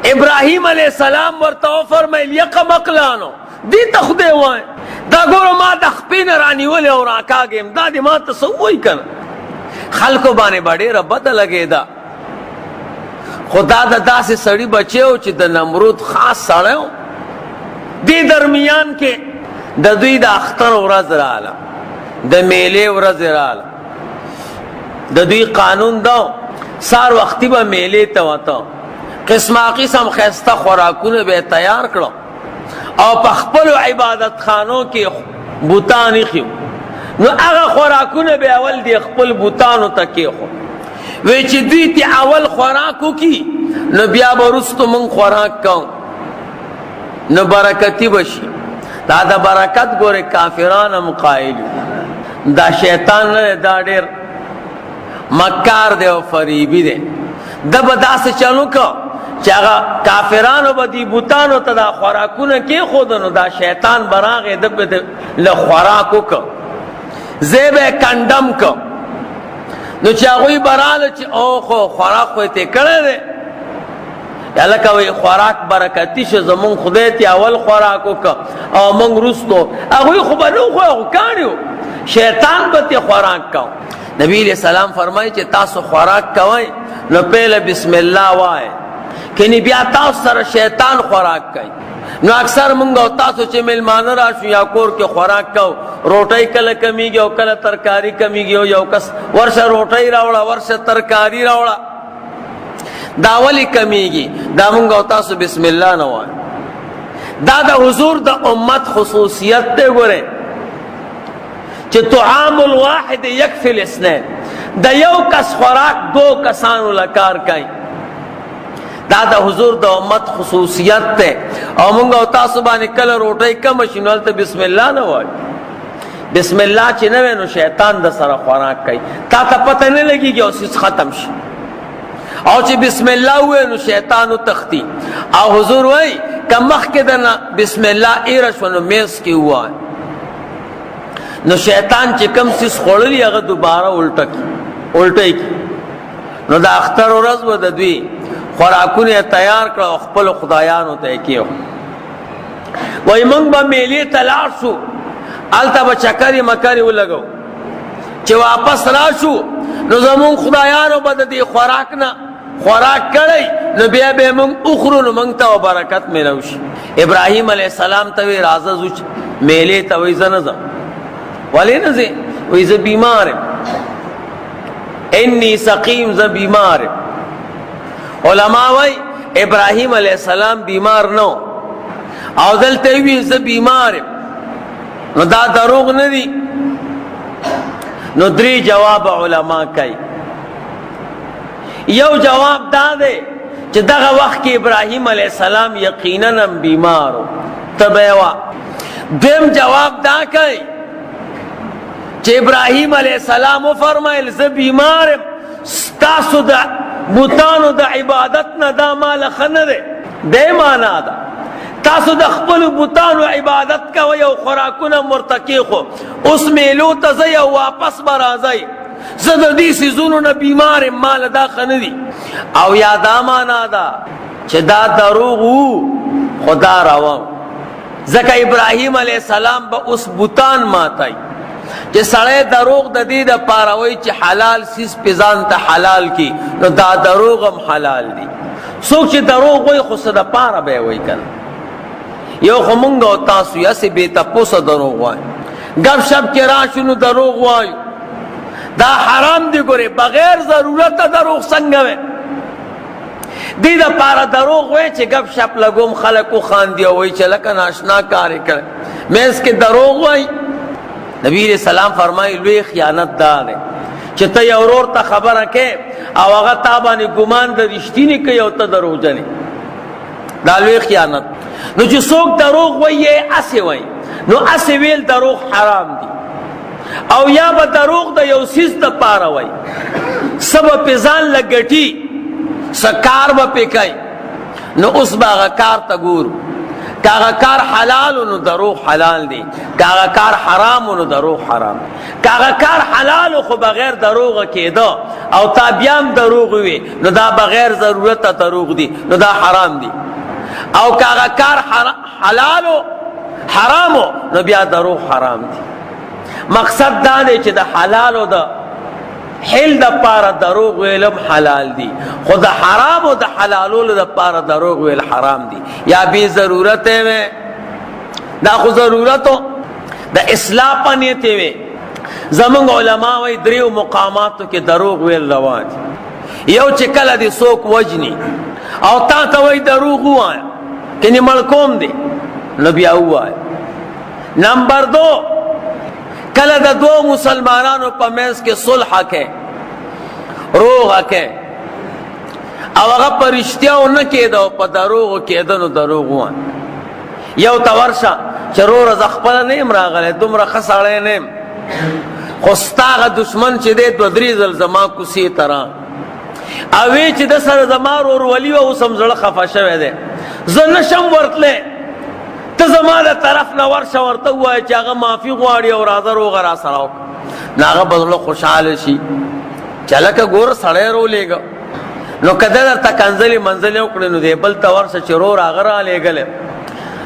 ابراہیم علیہ السلام ورته فرمایل یقم اقلانو دی تخده وای دا ګورو ما د خپین رانی ولې او راکاګم دا دې ما ته سووي کنه خلکو باندې باندې ربد لګیدا خدا د داسې سړی بچو چې د نمرود خاص سړیو دې درمیان کې د دوی د اختر ورځ رااله د میلې ورځ رااله د دوی قانون دا سار وختي به میلې ته وته قسمه قسم خسته خوراکونه به تیار کړو او په خپل عبادت خانو کې بوتان خيو نو هغه خوراکونه به اول دی خپل بوتانو ته کېخو وی چې دوی ته اول خوراکو کی نو بیا ورستو مون خوراک کوو نو برکتی بشي دا د برکت ګوره کافران هم قائل دا شیطان نه دا ډېر مکار دی او فریبی دی د به داسې چلو کو چې هغه کافرانو به دي بوتانو ته دا خوراکونه کېښودو نو دا شیطان به راغی ده به له خوراک وکړو زه به یې کنډم کو نو چې هغوی به راله چې او خو خوراک خو یې ته کړی دی هلکه وایي خوراک برکتي شه زمونږ خدای ته اول خوراک وکړه او موږ وروستو هغوی خو به نه وخورو خو کاڼي وو شیطان به ته خوراک کو نبی علیہ السلام فرمایي چې تاسو خوراک کوئ نو پهله بسم الله وایئ کنی بیا تاسو سره شیطان خوراک کوي نو اکثر مونږ او تاسو چې میلمانه راشو یا کور کې خوراک کو روټۍ کله کمیږي او کله ترکاری کمیږي او یو کس ورشه روټۍ راوړه ورشه ترکاری راوړه دا ولی کمیږي دا مونږ او تاسو بسم الله نه وایو دا د حضور د امت خصوصیت دی ګوره چې طعام الواحد یکفی الاثنین د یو کس خوراک دو کسانو لکار کوي دا د حضور د امت خصوصیت ته او مونږ او تاسو باندې کله روټۍ کم شي نو هلته بسم الله نه وایو بسم الله چې نه وی نو شیطان د سره خوراک کوي تا ته پته نه لګېږي او څیز ختم شي او چې بسم الله ووایو نو شیطان وتښتي او حضور وایي که مخکې د نه بسم الله ایره شوه نو میز کې ووایو نو شیطان چې کم څیز خوړلي هغه دوباره الټی کی نو د اختر ورځ به د دوی خوراکونه تیار کړه او خپل خدایانو ته یې کېښو وایي موږ به میلې ته لاړ شو هلته به چکرې مکرې ولګو چې واپس راشو نو زمونږ خدایانو به د دې خوراک نه خوراک کړی نو بیا به موږ وخورو نو موږ ته برکت میلو شي ابراهیم علیه السلام ته وی راځه ځو میلې ته وایي زه نه ځم ولې نه ځې وایي زه بیمار یم انی سقیم زه بیمار یم علماء وای ابراہیم علیہ السلام بیمار نو او دلته وی زه بیمار نو دا دروغ نه دی نو درې جواب علماء کوي یو جواب دا دی چې دغه وخت کې ابراہیم علیہ السلام یقینا بیمارو تبوا دیم جواب دا کوي چې ابراہیم علیہ السلام فرمایل زه بیمار ستاسو د بوتانو د عبادت نه دا مال خنه ده د معنا ده تاسو د خپل بوتانو عبادت کوئ او خوراکونه مرتقی خو اوس میلو ته ځئ او واپس به راځئ زه د دې څیزونو نه بیمار یم مال دا خنه دي او یا دا معنا ده چې دا دروغ وو خو دا روان ځکه ابراهیم علیه السلام به اوس بوتان ماتای چې سړی دروغ د دې دپاره وایي چې حلال سیز پې ځان ته حلال کی نو دا دروغ هم حلال دي څوک چې دروغ وایي خو څه دپاره به یې وایي که نه یو خو مونږ او تاسو هسې بې تپوسه دروغ وایو ګپ شپ کې راشو نو دروغ وایو دا حرام دی ګورې بغیر ضرورته دروغ څنګه وی دې دپاره دروغ وایي چې ګپ شپ لګوم خلک وخاندي او وایي چې لکه ناشنا کار یې کړی منځ کې دروغ وایي نبی علیہ السلام فرمائی لوی خیانت دا دے چې ته یو ورور ته خبره کې او هغه تا باندې ګمان د رښتینې کوي او ته دروغجن دا لوی خیانت نو چې څوک دروغ وایي هسې وایي نو هسې ویل دروغ حرام دي او یا به دروغ د یو څیز دپاره وایي څه به پې ځان له ګټي څه کار به پې کوي نو اوس به هغه کار ته ګورو کاغه کار حلال نو دروغ حلال دی، کاغه کار حرام نو دروغ حرام. کاغه کار حلال خو بغیر دروغ کېده او تا بیا هم دروغ وي نو دا بغیر ضرورت دروغ دی، نو دا حرام دی. او کاغه کار حلال حرامو نو بیا دروغ حرام دی. مقصد دا دی چې د حلال او د حل د پاره دروغ ویلم حلال دی، خو د حرام او د حلالولو د پاره دروغ ویل حرام دی. یا بی ضرورت وي دا خو ضرورتو د اصلاح په نیت وي. زمونږ علما وایي دریو مقاماتو کې دروغ ویل روا دي. یو چې کله دې څوک وجني او تا ته وایي دروغ ووایه کني مړ کوم دی نو بیا ووایه. نمبر دو، کله د دو مسلمانانو په منځ کې صلح کې روغه کې او هغه په رښتیاو نه کېده او په دروغو کېده نو دروغ ووایه. یو ته ورشه چې وروره زه خپله نه یم راغلی، دومره ښه سړی نه یم، خو ستا هغه دشمن چې دی دوه درې ځل زما کوڅې ته راغی او وی چې د سره زما ورورولي وه، اوس هم زړه خفه شوی دی، زه نشم ورتلی، ته زما د طرف نه ورشه ورته ووایه چې هغه معافي غواړي او راځه روغه را سره وکړه. نو هغه به زړه خوشحاله شي چې هلکه ګوره سړی رولېږه. نو که ده درته کنځلې منځلې وکړې نو دی بل ته ورشه چې رور هغه رالېږلی،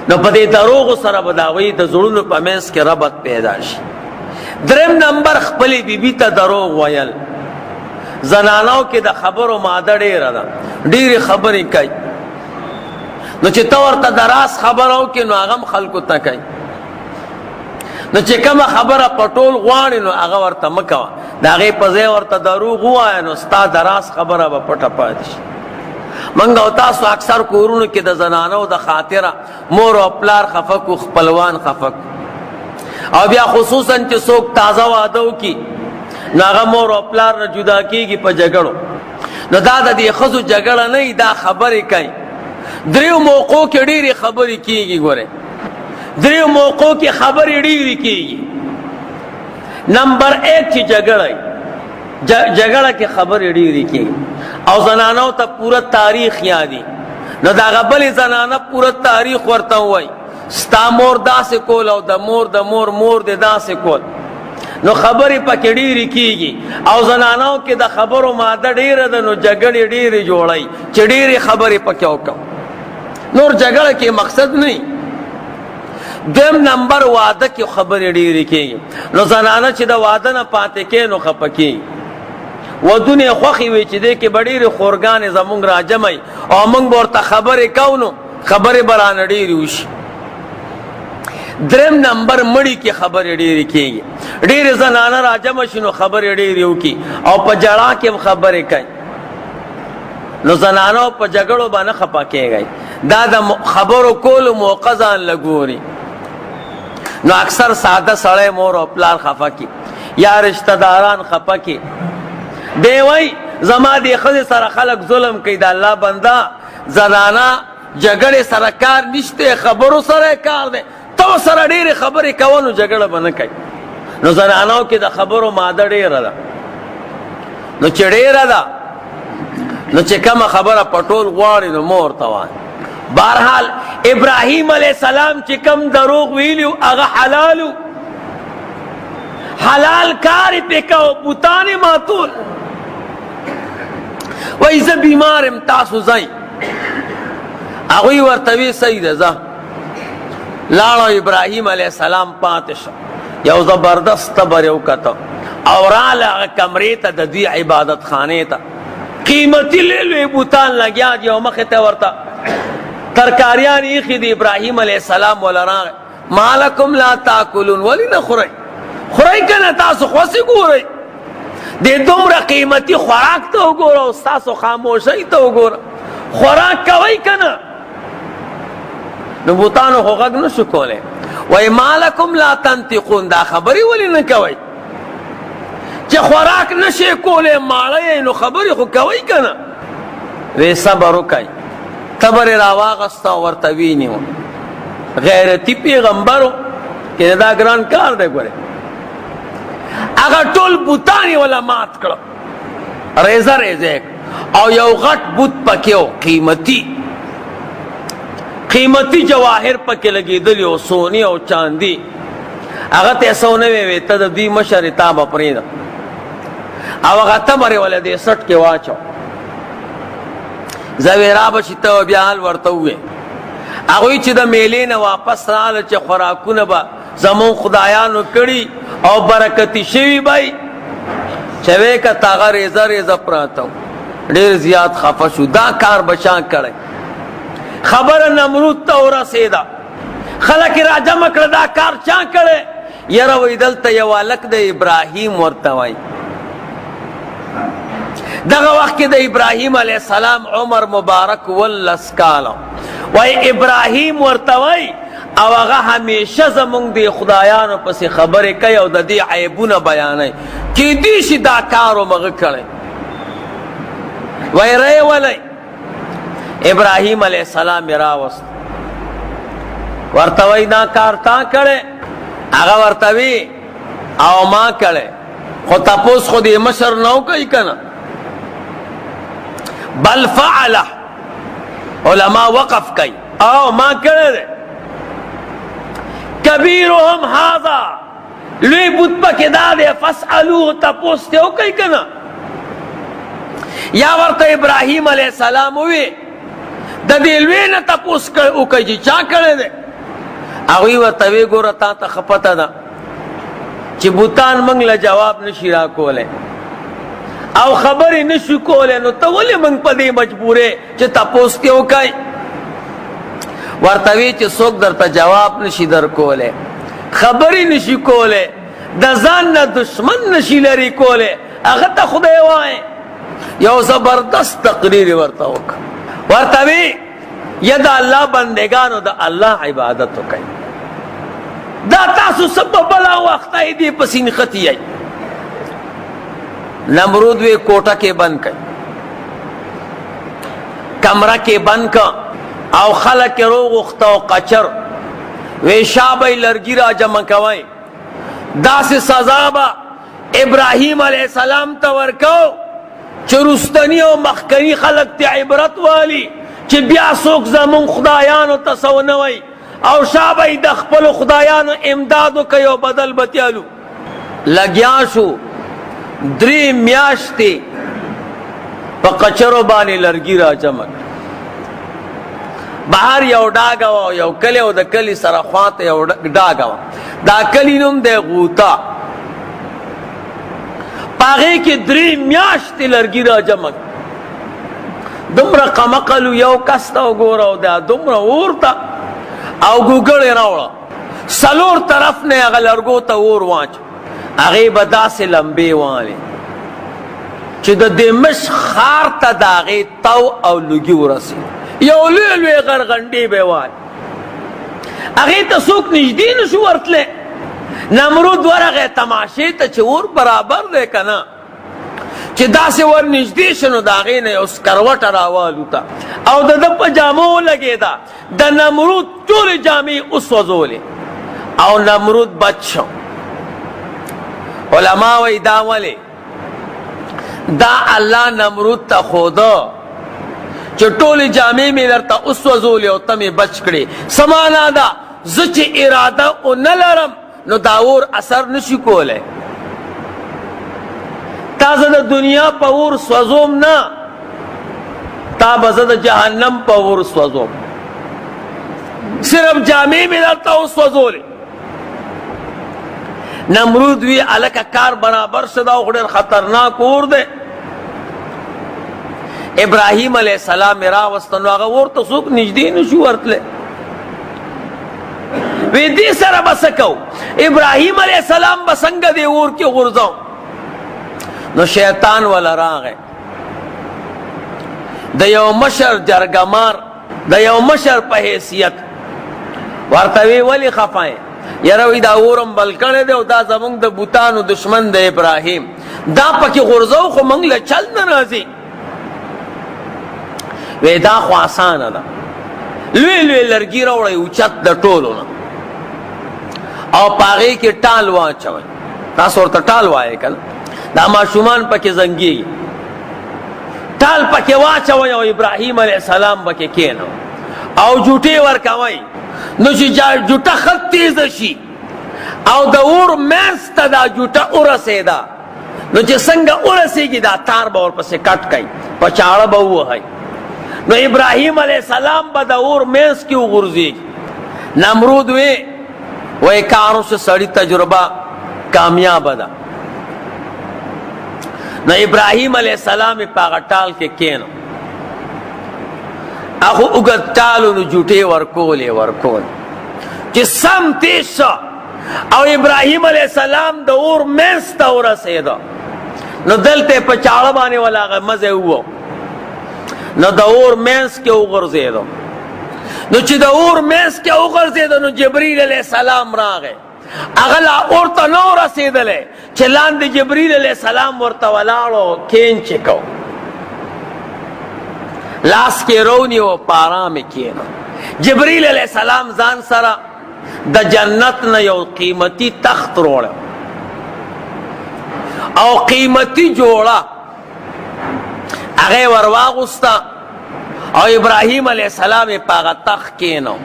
نو په دې دروغو سره به د هغوی د زړونو په منځ کې ربط پیدا شي. دریم نمبر، خپلې بیبي ته دروغ ویل. زنانو کې د خبرو ماده ډېره ده، ډېرې خبرې کوي، نو چې ته ورته د راز خبره وکړې نو هغه هم خلکو ته کوي. نو چې کومه خبره پټول غواړي نو هغه ورته مه کوه، د هغې په ځای ورته دروغ ووایه نو ستا د راز خبره به پټه پاتې شي. موږ او تاسو اکثر کورونو کې د زنانو د خاطره مور او پلار خفه کو، خپلوان خفه کو، او بیا خصوصا چې څوک تازه واده وکړي نو هغه مور او پلار نه جدا کېږي په جګړو. نو دا د دې ښځو جګړه نه وي، دا خبرې کوي. دریو موقعو کې ډېرې خبرې کېږي. ګورئ دریو موقعو کې خبرې ډېرې کېږي. نمبر ایک چې جګړه کې خبرې ډېرې کېږي او زنانو ته پوره تاریخ یادي، نو د هغه بلې زنانه پوره تاریخ ورته ووایي ستا مور داسې کول او د مور د مور مور دې داسې کول، نو خبرې پکې ډېرې کېږي او زنانو کې د خبرو ماده ډېره ده، نو جګړې ډېرې جوړوي چې ډېرې خبرې پکې وکړو. نور جګړه کې مقصد نه. دویم نمبر، واده کې خبرې ډېرې کېږي، نو زنانه چې د واده نه پاتې کې نو خفه کېږي. ودونه یې خوښې وي چې دې کې به ډېرې خورګانې زمونږ راجمعي او موږ به ورته خبرې کوو نو خبرې به رانه ډېرې وشي. دریم نمبر، مړی کې خبرې ډېرې کېږي، ډېرې زنانه راجمع شي نو خبرې ډېرې وکړي او په جړا کې هم خبرې کوي. نو زنانو په جګړو به نه خفه کېږئ، دا د خبرو کولو موقع ځان له ګوري. نو اکثر ساده سړی مور او پلار خفه کی یا رشتہ داران خفه کی. دی وای زما دې ښځې سره خلک ظلم کوي، د الله بنده زنانه جګړې سره کار نشته، خبرو سره کار دی، ته سره ډېرې خبرې کوه نو جګړه به نه کوي. نو زنانو کې د خبرو ماده ډېره ده، نو چې ډېره ده نو چې کومه خبره پټول غواړي نو مه ورته وایه. بهرحال ابراهیم علیه السلام چې کم دروغ ویلي هغه حلالو، حلال کار یې پې کو، بوتان یې ماتول. وایي زه بیمار یم تاسو ځئ، هغوی ورته وی صحیح ده ځه. لاړو ابراهیم علیه السلام پاتې شه، یو زبردست تبر یې وکته او راله هغه کمرې ته د دوی عبادت خانې ته، قیمتي لوی لوی بوتان لګیا دي او مخې ته ورته ترکاریان ایښي دي. ابراهیم علیه السلام وله راغی، ما لکم لا تاکلون، ولې نه خورئ؟ خورئ که نه؟ تاسو خوسې ګورئ، دې دومره قیمتي خوراک ته وګوره او ستاسو خاموشۍ ته وګوره، خوراک کوئ که نه؟ نو بوتانو خو غږ نه شو کولی. وایي ما لکم لا تنطقون، دا خبرې ولې نه کوئ؟ چې خوراک نشئ کولی ماړه یې نو خبرې خو کوئ که نه؟ وی صبر وکئ. تبر یې راواغسته او ورته وینیو. غیرتي پیغمبرو کې دا ګران کار دی. ګورې هغه ټول بوتان یې وله مات کړه، ریزه ریزه او یو غټ بوت پکې و، قیمتي جواهر پکې لګېدلي او سونی او چاندي. هغه ته سونه وی ته د دوی مشر تا به پرېږده او هغه تمرې وله دې سټ کې واچو. زه وی رابه چې ته بیا حال ورته ووې. هغوی چې د میلې نه واپس راغله چې خوراکونه به زمون خدایانو کړي او برکتي شوي به چې وی کته هغه ریزه ریزه پراته ډېر زیات خفه شو. دا کار به چا کړی؟ خبره نمرود ته ورسېده. خلک یې راجمع کړه دا کار چا کړی؟ یاره وایي دلته یو هلک د ابراهیم ورته وایي. دغه وخت کې د ابراهیم علیه السلام عمر مبارک 19 کاله. وایي ابراهیم ورته وایي او هغه همیشه زمونږ د خدایانو پسې خبرې کوي او د دې عیبونه بیانوي. کیدای شي دا کار ومغه کړی. وایي ری ولی ابراهیم علیه السلام یې راوست. ورته وایي دا کار تا کړی؟ هغه ورته وی او ما کړی. خو تپوس خو دې مشر نه وکړي که نه؟ بل فعله علما وقف کوي او ما کړی دی. کبیرهم هذا لوی بت پکې دا دی فاسألوه تپوس ته وکړي که نه؟ یا ورته ابراهیم علیه السلام وی د دې لوی نه تپوس وکړي چې چا کړی دی؟ هغوی ورته وی ګوره تا ته ښه پته ده چې بوتان موږ له جواب نشي راکولی او خبرې نشو کولی، نو ته ولې موږ په دې مجبورې چې تپوس دې وکړئ؟ ورته وی چې څوک درته جواب نشي درکولی، خبرې نشي کولی، د ځان نه دشمن نشي لرې کولی، هغه ته خدای وایي. یو زبردست تقریر ورته وکړ. ورته وی یا د الله بندگانو د الله عبادت وکړئ. دا تاسو څه په بلا وخته یې دې پسې نښتي یئ. نمرود وی کوټه کې بند کړئ، کمره کې بند کړه او خلک یې روغوخته او قچر. وی شا به یې لرګي را جمع کوئ. داسې سزا به ابراهیم علیه السلام ته ورکو چې رستني او مخکني خلک ته عبرت والی چې بیا څوک زمون خدایانو ته څه ونه وایي او شا به یې د خپلو خدایانو امداد وکوي او بدل بتیالو. لګیا شو 3 میاشتې په قچرو باندې لرګي را جمع. بهر یو ډاګه وه او یو کلی او د کلي سره خواته یو ډاګه وه. دا کلي نوم دی غوطه. په هغې کې 3 میاشتې لرګي را جمع. دومره قمقلو یو کس ته وګوره او دا دومره اور ته او ګوګړ یې راوړه. 4 طرف نه هغه لرګو ته اور واچو. هغې به داسې لمبې والې چې د دمشق ښار ته د هغې تو او لوګي ورسېد. یو لوی لوی غرغنډې به یې والې. هغې ته څوک نږدې نه شو ورتلی. نمرود ورغی تماشې ته چې اور برابر دی که نه، چې داسې ور نږدې شو نو د هغې نه یو سکروټه راوالوته او د ده په جامو ولګېده. د نمرود ټولې جامې وسوځولې او نمرود بچ شو. علما وایي دا ولې؟ دا الله نمرود ته ښوده چې ټولې جامې مې درته وسوځولې او ته مې بچ کړې. څه معنا ده؟ زه چې اراده ونه لرم نو دا اور اثر نشي کولی. تا زه د دنیا په اور سوځوم نه، تا به زه د جهنم په اور سوځوم. صرف جامې مې درته وسوځولې. نمرود وی الکه کار برابر شو دا خو ډېر خطرناک اور دی. ابراهیم علیه السلام یې راوسته نو هغه اور ته څوک نږدې نه شو ورتلی. وی دې سره به څه کوو؟ ابراهیم علیه السلام به څنګه دې اور کې غورځوم؟ نو شیطان ولا راغی. د یو مشر جرګمار د یو مشر په حیثیت ورته وی ولې خفه یې؟ یاره وی دا اورم بل کړی دی او دا زمونږ د بوتانو دشمن د ابراهیم، دا پکې غورځو خو موږ له چل نه راځي. وی دا خو اسانه ده، لوی لوی لرګي راوړئ اوچت د ټولو نه او په هغې کې ټال واچوئ. تاسو ورته ټال وایئ که نه؟ دا ماشومان پکې زنګېږي. ټال پکې واچوئ او ابراهیم علیه السلام پکې کښېنوئ او جوټي ورکوي نو چې جوټه خط تیز شي او د اور منځ ته دا جوټه ورسېده نو چې څنګه ورسېږي دا تار به ورپسې کټ کوي په چاړه به ووهئ نو ابراهیم علیہ السلام به د اور منځ کې وغورځېږي نمرود وی کارو سے سړی تجربه کامیابه ده نو ابراهیم علیہ السلام په هغه ټال کې کېنو هغه اوږد ټالو نو جوټې ورکول چې سم تیز شو او ابراهیم علیہ السلام د اور منځ ته ورسېده نو دلته په چاړه باندې ولاغه مزه وو نو د اور منځ کې وغورځېدو نو چې د اور منځ کې وغورځېدو نو جبرئیل علیہ السلام راغی هغه لا اور ته نه ورسېدلی چې لاندې جبرئیل علیہ السلام ورته ولاړو کینچ کو لاس کې رونیو په آرامه کېنو جبرئیل علیہ السلام ځان سره د جنت نه یو قیمتي تخت روړ او قیمتي جوړه هغه ورواغستا او ابراهیم علیہ السلام په هغه تخت کېنو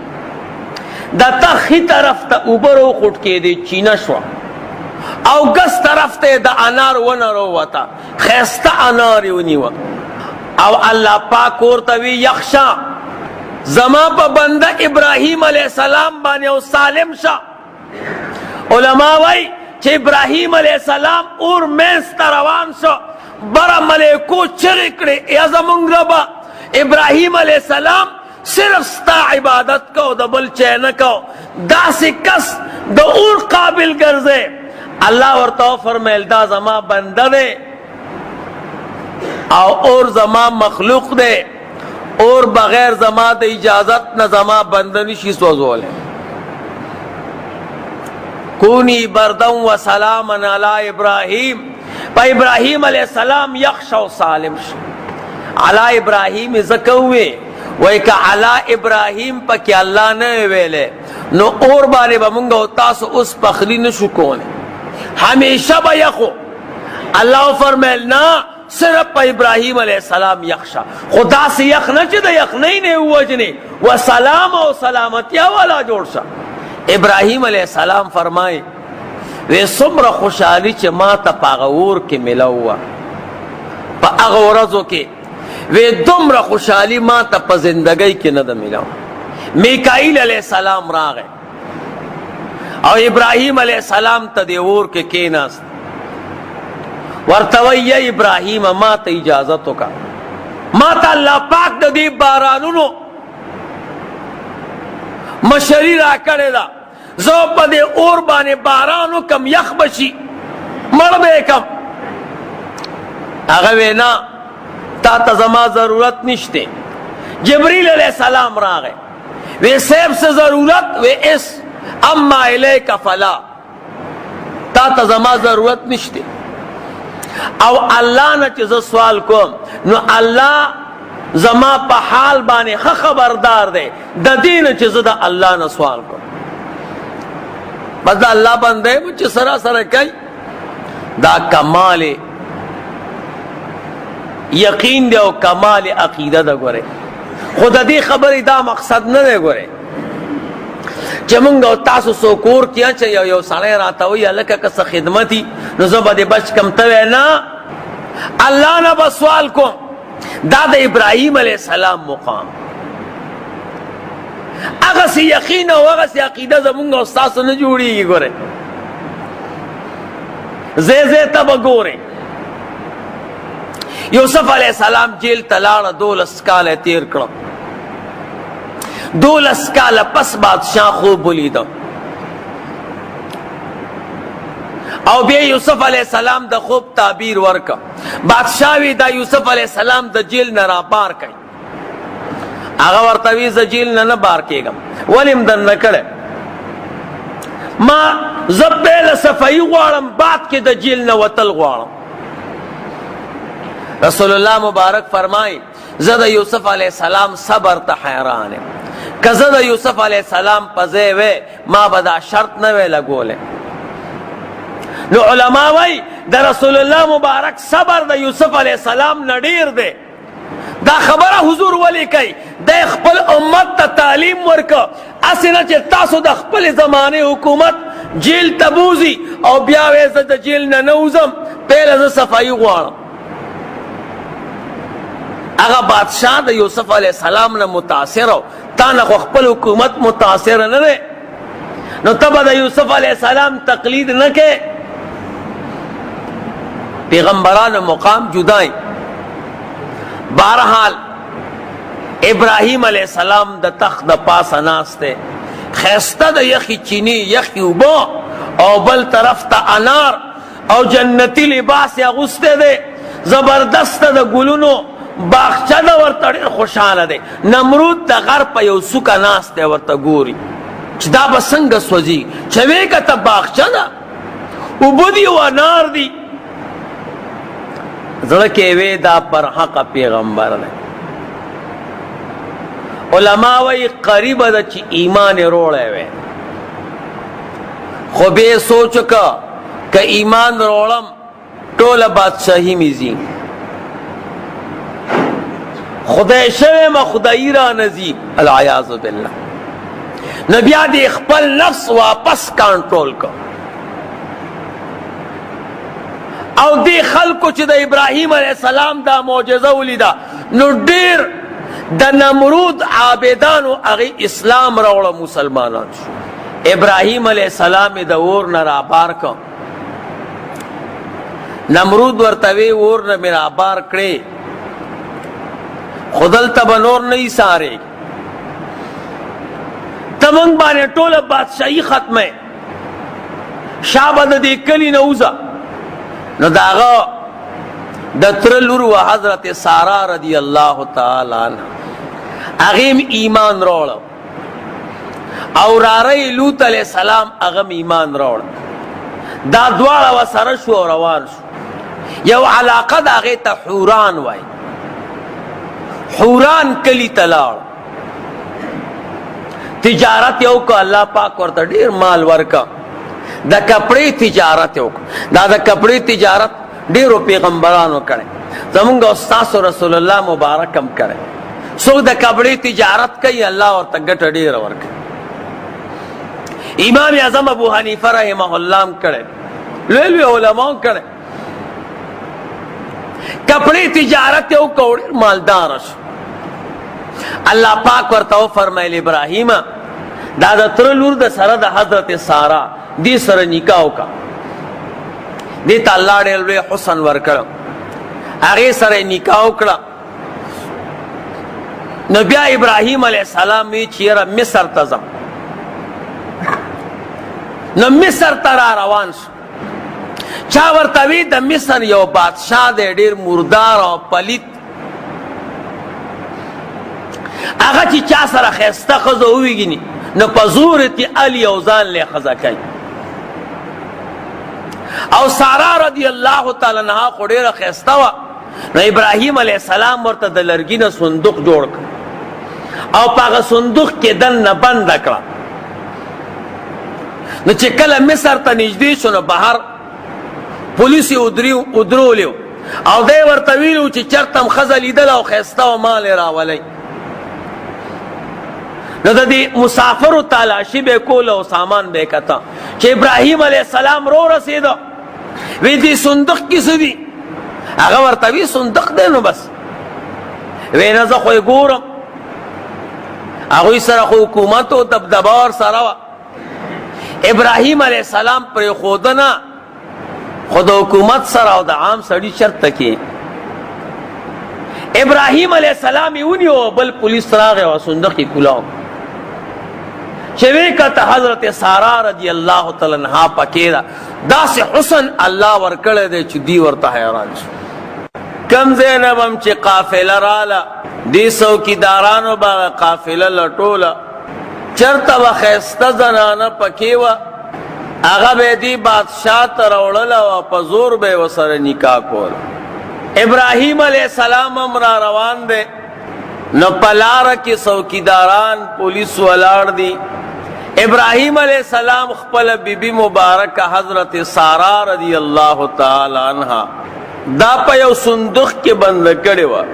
د تخت هی طرف ته اوبه روخوټ کېدې چینه شوه او ګس طرف ته د انار ونه رووته ښایسته انار یې ونیوه او الله پاک ورته وی یخشا زما په بنده ابراهیم علیہ السلام باندې او سالم شه علما وای چې ابراهیم علیہ السلام اور منځ ته روان شو بره ملیکو چغې کړې یا زمونږ ربه ابراهیم علیہ السلام صرف ستا عبادت کو د بل چی نه کو داسې کس د اور قابل ګرځې الله ورته فرمیل دا زما بنده دی او اور زما مخلوق دی اور بغیر زما د اجازت نه زما بنده نشي سوځولی کونی بردن و سلاما علی ابراهیم پا ابراهیم علیہ السلام یخشو سالم شو علی ابراهیم زکوی وی که علی ابراهیم پا کی اللہ نے ویلے نو اور بانے با منگا تاسو اس پخلی نشو کونے ہمیشہ با یخو اللہ فرمیل نا صرف پا ابراہیم علیہ السلام یخشا خدا سے یخنا چی دا یخنی نے وجنے و سلام و سلامتیا والا جوڑ شا ابراہیم علیہ السلام فرمائے وی سمر خوشحالی چی ما تا پا غور کے ملوا پا اغورزو کے وی دمر خوشحالی ما تا پا زندگی کی ندہ ملوا میکائیل علیہ السلام راغے او ابراہیم علیہ السلام تا دیور کے کیناست ورتوی یا ابراہیم ما تا اجازتو کا ما تا اللہ پاک دا دی بارانونو مشری را کرے دا زو پا دے اور بانے بارانو کم یخ بشی مر بے کم اگوینا تا تزما ضرورت نشتے جبریل علیہ السلام راغے وی سیب سے ضرورت وی اس اما الیک فلا تا تزما ضرورت نشتے او اللہ نا چیز سوال کوم نو اللہ زما پا حال بانے خبردار دے دا دین چیز دا اللہ نا سوال کوم بس دا اللہ بندے مجھے سرا سرا کئی دا کمال یقین دے او کمال عقیدہ دا گورے خدا دی خبری دا مقصد نہ دے گورے چمنگا تاسو سوکور کیا چاہیے یو سانے راتا ہوئی اللہ کسا خدمتی نزو با دے بچ کم توے نا اللہ نا بسوال کو داد ابراہیم علیہ السلام مقام اگر سی یقین و اگر سی عقیدہ زمونگا استاسو نجوڑی گی گورے زی تب گورے یوسف علیہ السلام جیل تلاڑا 2 کال تیر کرو 2 کال پس بادشاہ خوب بولی دا او بیا یوسف علیہ السلام دا خوب تعبیر ورکا بادشاہوی دا یوسف علیہ السلام دا جیل نرا بار کئی آغا ورطوی دا جیل نرا بار کے گا ولیم دن نکڑے ما زبیل صفائی غوارم بات کے دا جیل نواتل غوارم رسول اللہ مبارک فرمائی زد یوسف علیہ السلام صبر تا حیران ہے کہ زد یوسف علیہ السلام پزے وے ما بدا شرط نوے لگولے نو علماء وی دا رسول اللہ مبارک صبر دا یوسف علیہ السلام نڈیر دے دا خبر حضور ولی کئی دا اخپل امت امت ته تعلیم ورکړه، هسې نه چې تاسو د خپلې زمانې حکومت جیل ته بوځي او بیا وایي زه د جیل نه نه وځم، پهله زه صفایي غواړم. هغه بادشاه د یوسف علیه السلام نه متاثر و، تا نه خو خپل حکومت متاثر نه دی، نو ته به د یوسف علیه السلام تقلید نه کې. پیغمبرانو مقام جدای. بہرحال ابراہیم علیہ السلام د تخت د پاسه ناسته، خیسته د یخی چینی یخی اوبو او بل طرف ته انار او جنتی لباس اغوسته دی، زبردست د ګلونو باغچه ده، ورته ډېر خوشحاله دی. نمرود د غر په یو څوکه ناست دی، ورته ګوري چې دا به څنګه سوځي، چې ویې کته باغچه ده، اوبه دي او انار دي. زړه کې وی دا برحقه پیغمبر دی. علما وی قریبه ده چې ایمان روړی وی، خو بیا سوچ وکړه که ایمان روړم ټوله بادشاهي مې ځي، خدای شوی ما خدایي را نځي، العیاذ بالله. نو بیا دې خپل نفس واپس کنټرول کړ او دې خلکو چې د ابراهیم علیه السلام دا معجزه ولیده، نو ډېر د نمرود عابدانو هغې اسلام راوړه، مسلمانان شو. ابراهیم علیه السلام یې د اور نه رابار کړ. نمرود ورته وی اور نه مې رابار کړې، خو دلته به نور نه ایسارې، ته موږ باندې ټوله بادشاهي ختمه، شا به د دې کلي نه وځه. نو د هغه د تره لور و حضرت ساره رضی الله تعالی عنها، هغې م ایمان راوړه او راره لوط علیه السلام هغه م ایمان راوړه. دا دواړه ورسره شو او روان شو. یو علاقه د هغې ته حوران وایي، حوران کلی ته لاړ، تجارت یې وکړه، الله پاک ورته ډېر مال ورکړه، د کپړې تجارت یې وکړه. دا د کپړې تجارت ډېرو پیغمبرانو کړی، زمونږ استاسو رسول الله مبارک هم کړی. څوک د کپړې تجارت کوي الله ورته ګټه ډېره ورکوي. امام اعظم ابو حنیفه رحمه الله هم کړی، لوی لوی علماو کړی. کپڑے تجارت یو کوڑ مالدار شو. اللہ پاک ورته فرمایل ابراہیم دا د تر لور د سره د حضرت سارا دی سره نکاح وکا، دی ته الله ډېر لوی حسن ورکړ، هغې سره نکاح وکړه. نو بیا ابراهیم علیه السلام وی چې یاره مصر ته ځم. نو مصر ته را روان شو. چا ورته وی د مصر یو بادشاه دی ډېر مردار او پلیت، هغه چې چا سره ښایسته ښځه وویني نو په زور یې علي او ځان لی ښځه کوي. او ساره رضی الله تعالی عنها خو ډېره ښایسته وه. نو ابراهیم علیه السلام ورته د لرګي نه صندوق جوړ کړ او په هغه صندوق کې دننه بنده کړه. نو چې کله مصر ته نږدې شو نو بهر پولیس یې ودرولي او دی ورته ویلي و چې چېرته م ښځه لیدله او ښایسته وه مال یې راولئ. نو د دې مسافرو تالاشي به یې کوله او سامان به یې کته چې ابراهیم علیه السلام رو رسېده. وی دې صندوق کې څه دي؟ هغه ورته وی صندوق دی نو بس. وی نه زه خو یې ګورم. هغوی سره خو حکومت و دبدبه ورسره وه. ابراهیم علیه السلام پرېښوده نه، خو د حکومت سره او د عام سړي چرته کې. ابراهیم علیه السلام یې ونیو، بل پولیس راغی او صندوق یې کولاو. چې ویې کته حضرت ساره رضی الله تعالی عنها پکې ده، داسې حسن الله ورکړی دی چې دی ورته حیران شو. کم ځای نه به م چې قافله راله، دې څوکیدارانو به قافله لټوله، چېرته به ښایسته زنانه پکې وه، هغه به یې دې بادشاه ته راوړله او په زور به یې ورسره نکاح کوله. ابراهیم علیه السلام هم را روان دی. نو په لاره کې څوکیداران پولیس ولاړ دي. ابراهیم علیه السلام خپله بیبي مبارکه حضرت ساره رضی الله تعالی عنها دا په یو صندوق کې بنده کړې وه.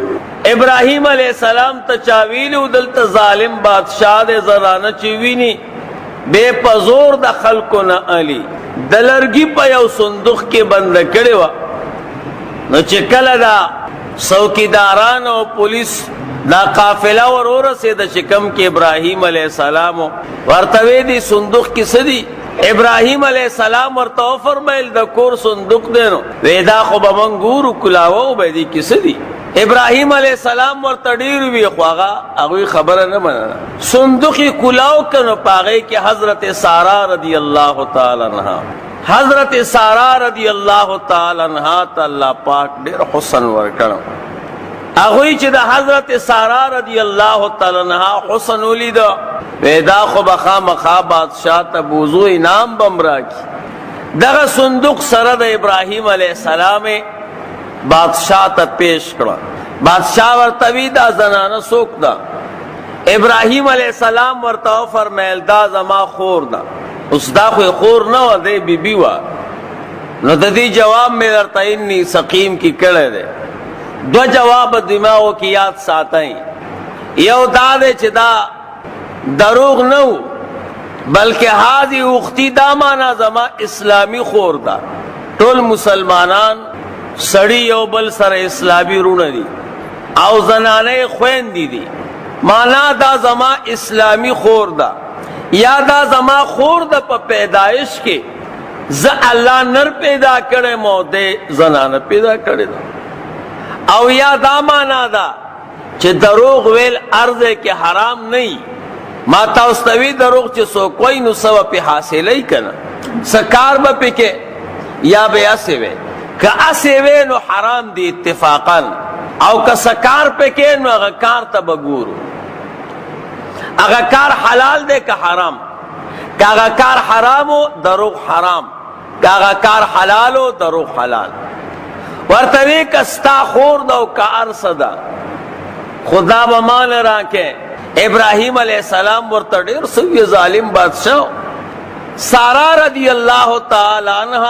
ابراہیم علیہ السلام تا چاویلو دلتا ظالم بادشاہ دے زرانہ چیوینی بے پزور دا خلقو نا علی دلرگی پا یو صندوق کے بند کڑے نو چکل دا څوکیداران او پولیس دا قافله ورور سه د شکم کې ابراهیم علیه السلام ورته دی صندوق کې سدي ابراهیم علیه السلام ورته فرمایل د کور صندوق دینو ودا خو به منګورو کلاوه به دي کې سدي ابراهیم علیه السلام ورته ډیر وی خواغه هغه خبره نه منله صندوق کلاو کنو پاغه کې حضرت سارا رضی الله تعالی عنها حضرت سارا رضی اللہ تعالی عنہ تا اللہ پاک دیر حسن ورکڑا اگوی چی دا حضرت سارا رضی اللہ تعالی عنہ حسن ولی دا ویدا خو بخا مخا بادشاہ تا بوزو انام بمرا کی دا صندوق سرد ابراہیم علیہ السلام بادشاہ تا پیش کرا بادشاہ ورطوی دا زنانا سوک دا ابراہیم علیہ السلام ورطو فرمیل دا زما خور دا اس دا خوی خور نو دے بی بی وا نو دا دی جواب میں درتا انی سقیم کی کڑے دے دو جواب دماغو کی یاد ساتائیں یو دا دے چھ دا دروغ نو بلکہ حاضی اختی دا مانا زما اسلامی خور دا ټول مسلمانان سڑی یو بل سر اسلامی رون دی او زنانے خوین دی مانا دا زما اسلامی خور دا یا دا زما خور دا پا پیدائش کے ز اللہ نر پیدا کرے مودے زنان پیدا کرے دا او یا دا مانا دا چھ دروغ ویل ارضے کے حرام نہیں ما تاستوی دروغ چھ سو کوئی نسو پی حاصلی کنا سکار با پی کے یا بے اسے وے کہ اسے وے نو حرام دی اتفاقا او کہ سکار پی کے نو اگا کار تا بگورو اگر کار حلال دے کا حرام کہ اگر کار حرام ہو دروغ حرام کہ اگر کار حلال ہو دروغ حلال ورطوی کستا خور دو کا عرص دا خدا بمان راکے ابراہیم علیہ السلام ورطوی سوی ظالم بادشاہ سارا رضی اللہ تعالی عنہ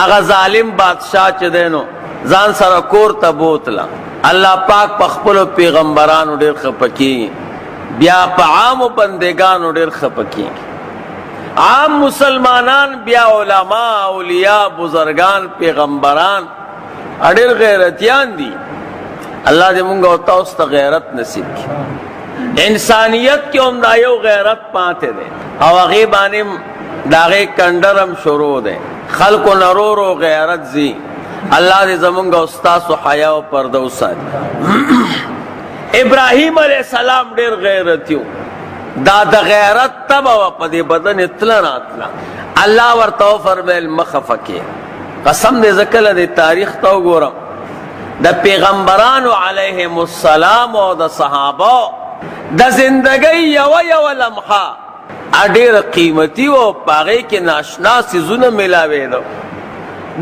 اگر ظالم بادشاہ چدینو زان سر کور تا بوتلا اللہ پاک پخپلو پیغمبرانو دیر خپکی بیا پا عام بندگانو دیر خپکی عام مسلمانان بیا علماء اولیاء بزرگان پیغمبران اڈیر غیرتیان دی اللہ دے منگا ہوتا اس تا غیرت نصیب کی انسانیت کی امدائیو غیرت پاتے دے او غیبانی داغے کنڈرم شروع دے خلق و نرور و غیرت زی اللہ دے زمانگا استاس و حیاء و پردوسا دی ابراہیم علیہ السلام دیر غیرتیو دا دا غیرت تبا و پدی بدن اطلاع ناتلا اللہ ورطاو فرمیل مخفکی قسم دے ذکر دے تاریخ تاو گورم دا پیغمبرانو علیہم السلام و دا صحابہ دا زندگی یو لمحہ اڈیر قیمتی و پاگئی کے ناشنا سیزون ملاوے دو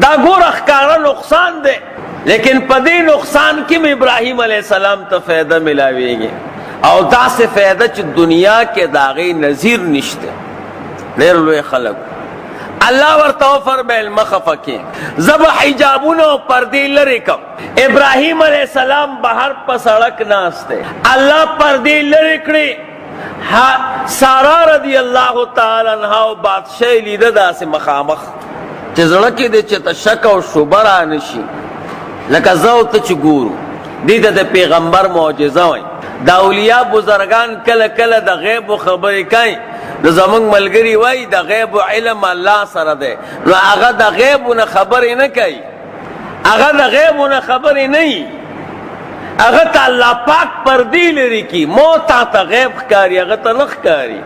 دا گور اخکارا نقصان دے لیکن پدی نقصان کم ابراہیم علیہ السلام تا فیدہ ملاوے گے او دا سے فیدہ چی دنیا کے داغی نظیر نشتے دیر لوے خلق اللہ ورطاو فرمیل مخفکی زب حجابونو پردی لرکم ابراہیم علیہ السلام بہر پا سڑک ناستے اللہ پردی لرکڑی سارا رضی اللہ تعالی عنہ بادشاہ لیدہ دا سے مخامخ چیزڑکی دے چیتا شک و شبر آنشی لکہ زو تچ گورو دیتا دا پیغمبر معجزہ ہوئی دا اولیاء بزرگان کل کل دا غیب و خبری کئی دا زمان ملگری وی دا غیب و علم اللہ سر دے نو اگا دا غیب و خبری نکئی اگا دا غیب و خبری نہیں اگا تا اللہ پاک پردی لری کی موتا تا غیب کاری اگا تا نخ کاری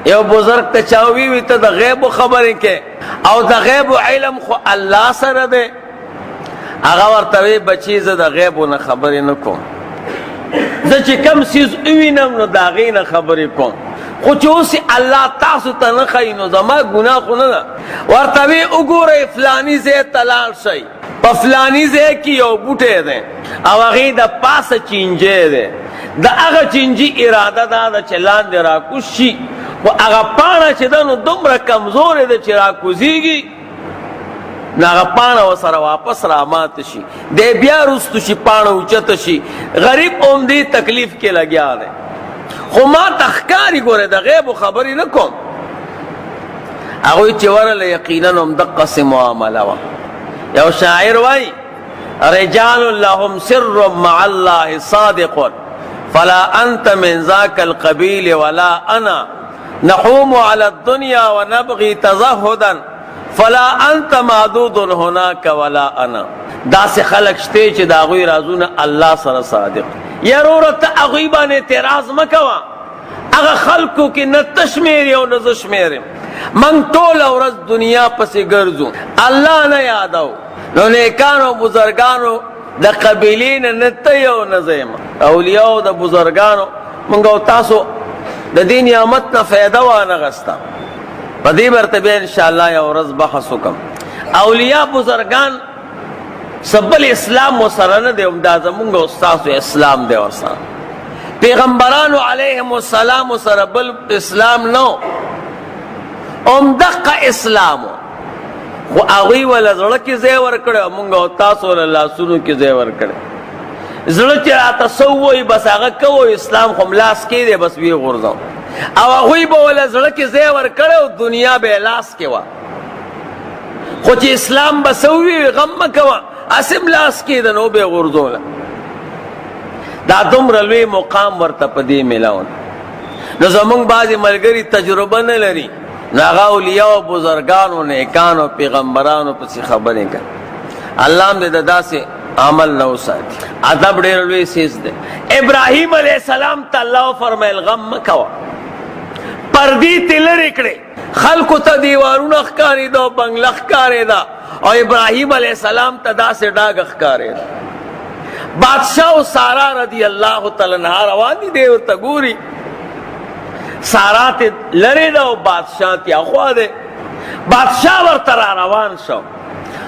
یو بزرگ تا چاوی وی تا دا غیب و خبری کے او دا غیب و علم خو اللہ سر دے اگا ورطوی بچیز دا غیب و خبری نکون دا چی کم سیز اوینم نو داغی خبری کون خو چوسی اللہ تاسو تا نخی نو زما گناہ خوننا ورطوی اگور فلانی زی تلال شای پا فلانی زی کی یو بوٹے دیں او اغی دا پاس چینجے دیں دا اغا چینجی ارادہ دا چلان دے راکوش شی و اغا پانا چی دا نو دمرا کمزور دے چی راکوزی گی ناغه پاڼه وسره واپس را مات شي دی بیا رستو شي پاڼه اوچته شي غریب هم دې تکلیف کې لګیا دی خو ما تخکاری ګوره د غیب خبرې نه کوم هغوی چې ورله یقینا هم دقسې معامله وه یو شاعر وایي رجال لهم سر مع الله صادق فلا انت من ذاك القبيل ولا انا نحوم على الدنيا ونبغي تزهدا فلا انت معدود هناك ولا انا داسې خلق شته چې د هغوی رازونه الله سره صادق یروره ته هغوی باندې اعتراض مه کوه هغه خلکو کې نه ته شمېرې او نه زه شمېرم موږ ټوله ورځ دنیا پسې ګرځو الله نه یادو نو نیکانو بزرګانو د قبیلې نه نه ته یو نه زه یم اولیاو د بزرګانو موږ او تاسو د دې نعمت نه فایده وانغسته په دې مرتبه انشاءالله یو ورځ بحث وکم اولیاء بزرګان سبل اسلام ورسره نه دی دا زمونږ او ستاسو اسلام دی ورسره پیغمبرانو علیهم السلام سره بل اسلام نو دقه اسلامو خو هغوی وله زړه کې ځای ورکړی مونږ او تاسو وله لاسونو کې ځای ورکړی زړه چې راته څه ووایي بس هغه کوو اسلام خو ملاس کې دی بس ویې غورځوم او هغوی به وله زړه کې ځای ورکړی او دنیا به یې لاس کې وه خو چې اسلام به څه ووي غم مه کوه هسې لاس کې ده نو به یې غورځوله دا دومره لوی مقام ورته په دې میلاو نو زمونږ بعضې ملګري تجربه نه لري نو هغه اولیاء او بزرګانو نیکانو پیغمبرانو پسې خبرې کوي الله هم دې د داسې عمل نه وساتي ادب ډېر لوی څیز دی ابراهیم علیه السلام ته الله وفرمیل غم مه کوه پردې ترې لرې کړې خلکو ته دیوارونه ښکارېده او بنګله ښکارېده او ابراهیم علیه السلام ته داسې ډاګه ښکارېده بادشاه او سارا رضی الله تعالی عنها روان دي دی ورته ګوري سارا ته لرې ده او بادشاه ته اخوا دی بادشاه ورته را روان شو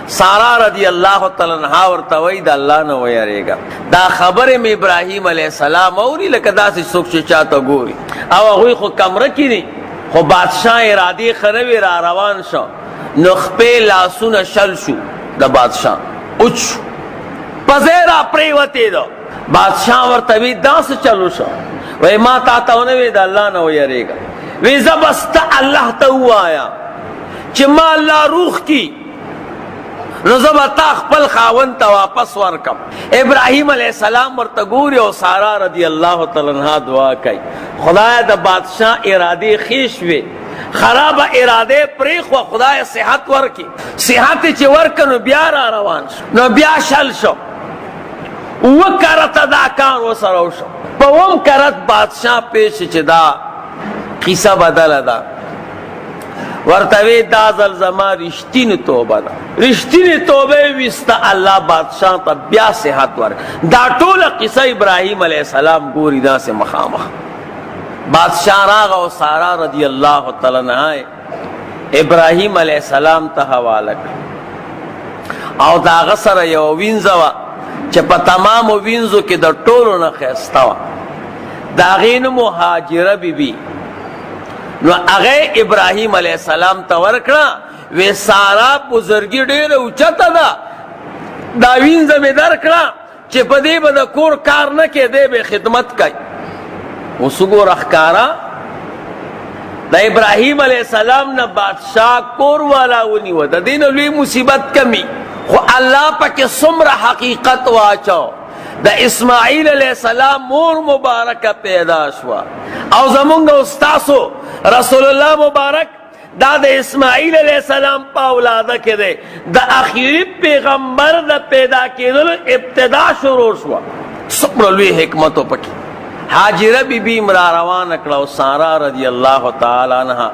سارا رضی الله تعالی عنها ورته وایي د الله نه ویریږه دا خبرې مې ابراهیم علیه السلام اوري لکه داسې څوک چې چاته ګوري او هغوی خو کمره کې دي خو بادشاه ارادې ښه نه وي را روان شو نو خپې لاسونه شل شو د بادشاه اوچ شو پځې را پرېوتېده بادشاه ورته وي دا څه چلو شو وی ما تا ته ونه وی د الله نه ویریږه وی زه بس ته الله ته ووایم چې ما الله روح کی نو زه به تا خپل خاوند ته واپس ورکم ابراهیم علیه السلام ورته ګوري او سارا رضی الله تعالی عنها دعا کوي خدای د بادشاه ارادې ښې شوې خرابه ارادې پرېښوه خدای صحت ورکي صحت چې ورکه نو بیا را روان شو نو بیا شل شو اوه کرته دا کار ورسره وشو په اووم کرت بادشاه پیش چې دا قصه بدله ده ورته وی دا ځل زما رښتینې توبه ده رښتینې توبه یې ویسته الله بادشاه ته بیا صحت ورکړه دا ټوله قصه ابراهیم علیه السلام ګوري داسې مخامخ بادشاه راغه او سارا رضی الله تعالی عنها ابراهیم علیه السلام ته حواله کړه او د هغه سره یوه وینځه وه چې په تمامو وینځو کې د ټولو نه ښایسته وه د هغې نوم هاجره بیبي نو هغه ابراهیم علیه السلام ته ورکړه وی سارا بزرګي ډېره اوچته ده دا وینځه مې درکړه چې په دې به د کور کار نه کېدی به خدمت کوي اوس وګوره ښکاره د ابراهیم علیه السلام نه بادشاه کور والا ونیوه د دې نه لوی مصیبت کمی خو الله پکې څومره حقیقت واچو د اسماعیل علیه السلام مور مبارکه پیدا شوه او زمونږ او ستاسو رسول الله مبارک دا د اسماعیل علیه السلام په اولاده کې دی د اخیری پیغمبر د پیدا کېدلو ابتدا شروع شوه څومره لوی حکمت پکې هاجره بیبي را روانه کړه او سارا رضی الله تعالی عنها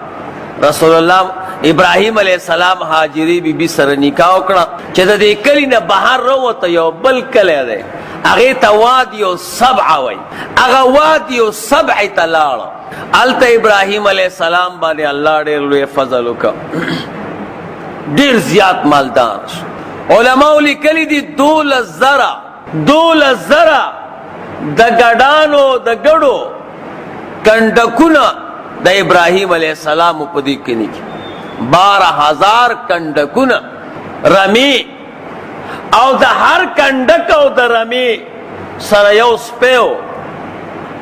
رسول الله ابراهیم علیه السلام هاجری بیبي سره نکاح وکړه چې د دې کلي نه بهر راووته یو بل کلی دی هغې ته وادي السبع وایي هغه وادي السبع ته لاړه هلته ابراهیم علیه السلام باندې الله ډېر لوی فضل وکړه ډېر زیات مالدار شو علماو لیکلي دي 12 زره د ګډانو د ګډو کنډکونه د ابراهیم علیه السلام په دې کلي کې 12,000 کنډکونه رمی او د هر کنډک او د رمی سره یو سپیو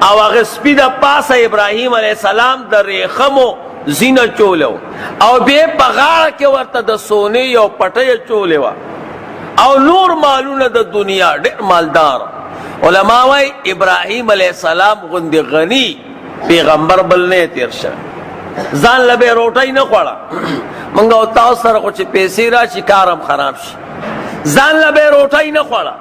او هغه سپی د پاسه ابراهیم علیه السلام د ریخمو زینه چولو او بیا په غاړه کې ورته د سونې یو پټۍ چولې وه او نور مالونه د دنیا ډېر مالدار. علما وایي ابراهیم علیه السلام غوندې غني پیغمبر بل نه تیر شوی. ځان له به روټۍ نه خوړه موږ او تاسو سره خو چې پیسې راشي کار هم خراب شي. ځان له به روټۍ نه خوړه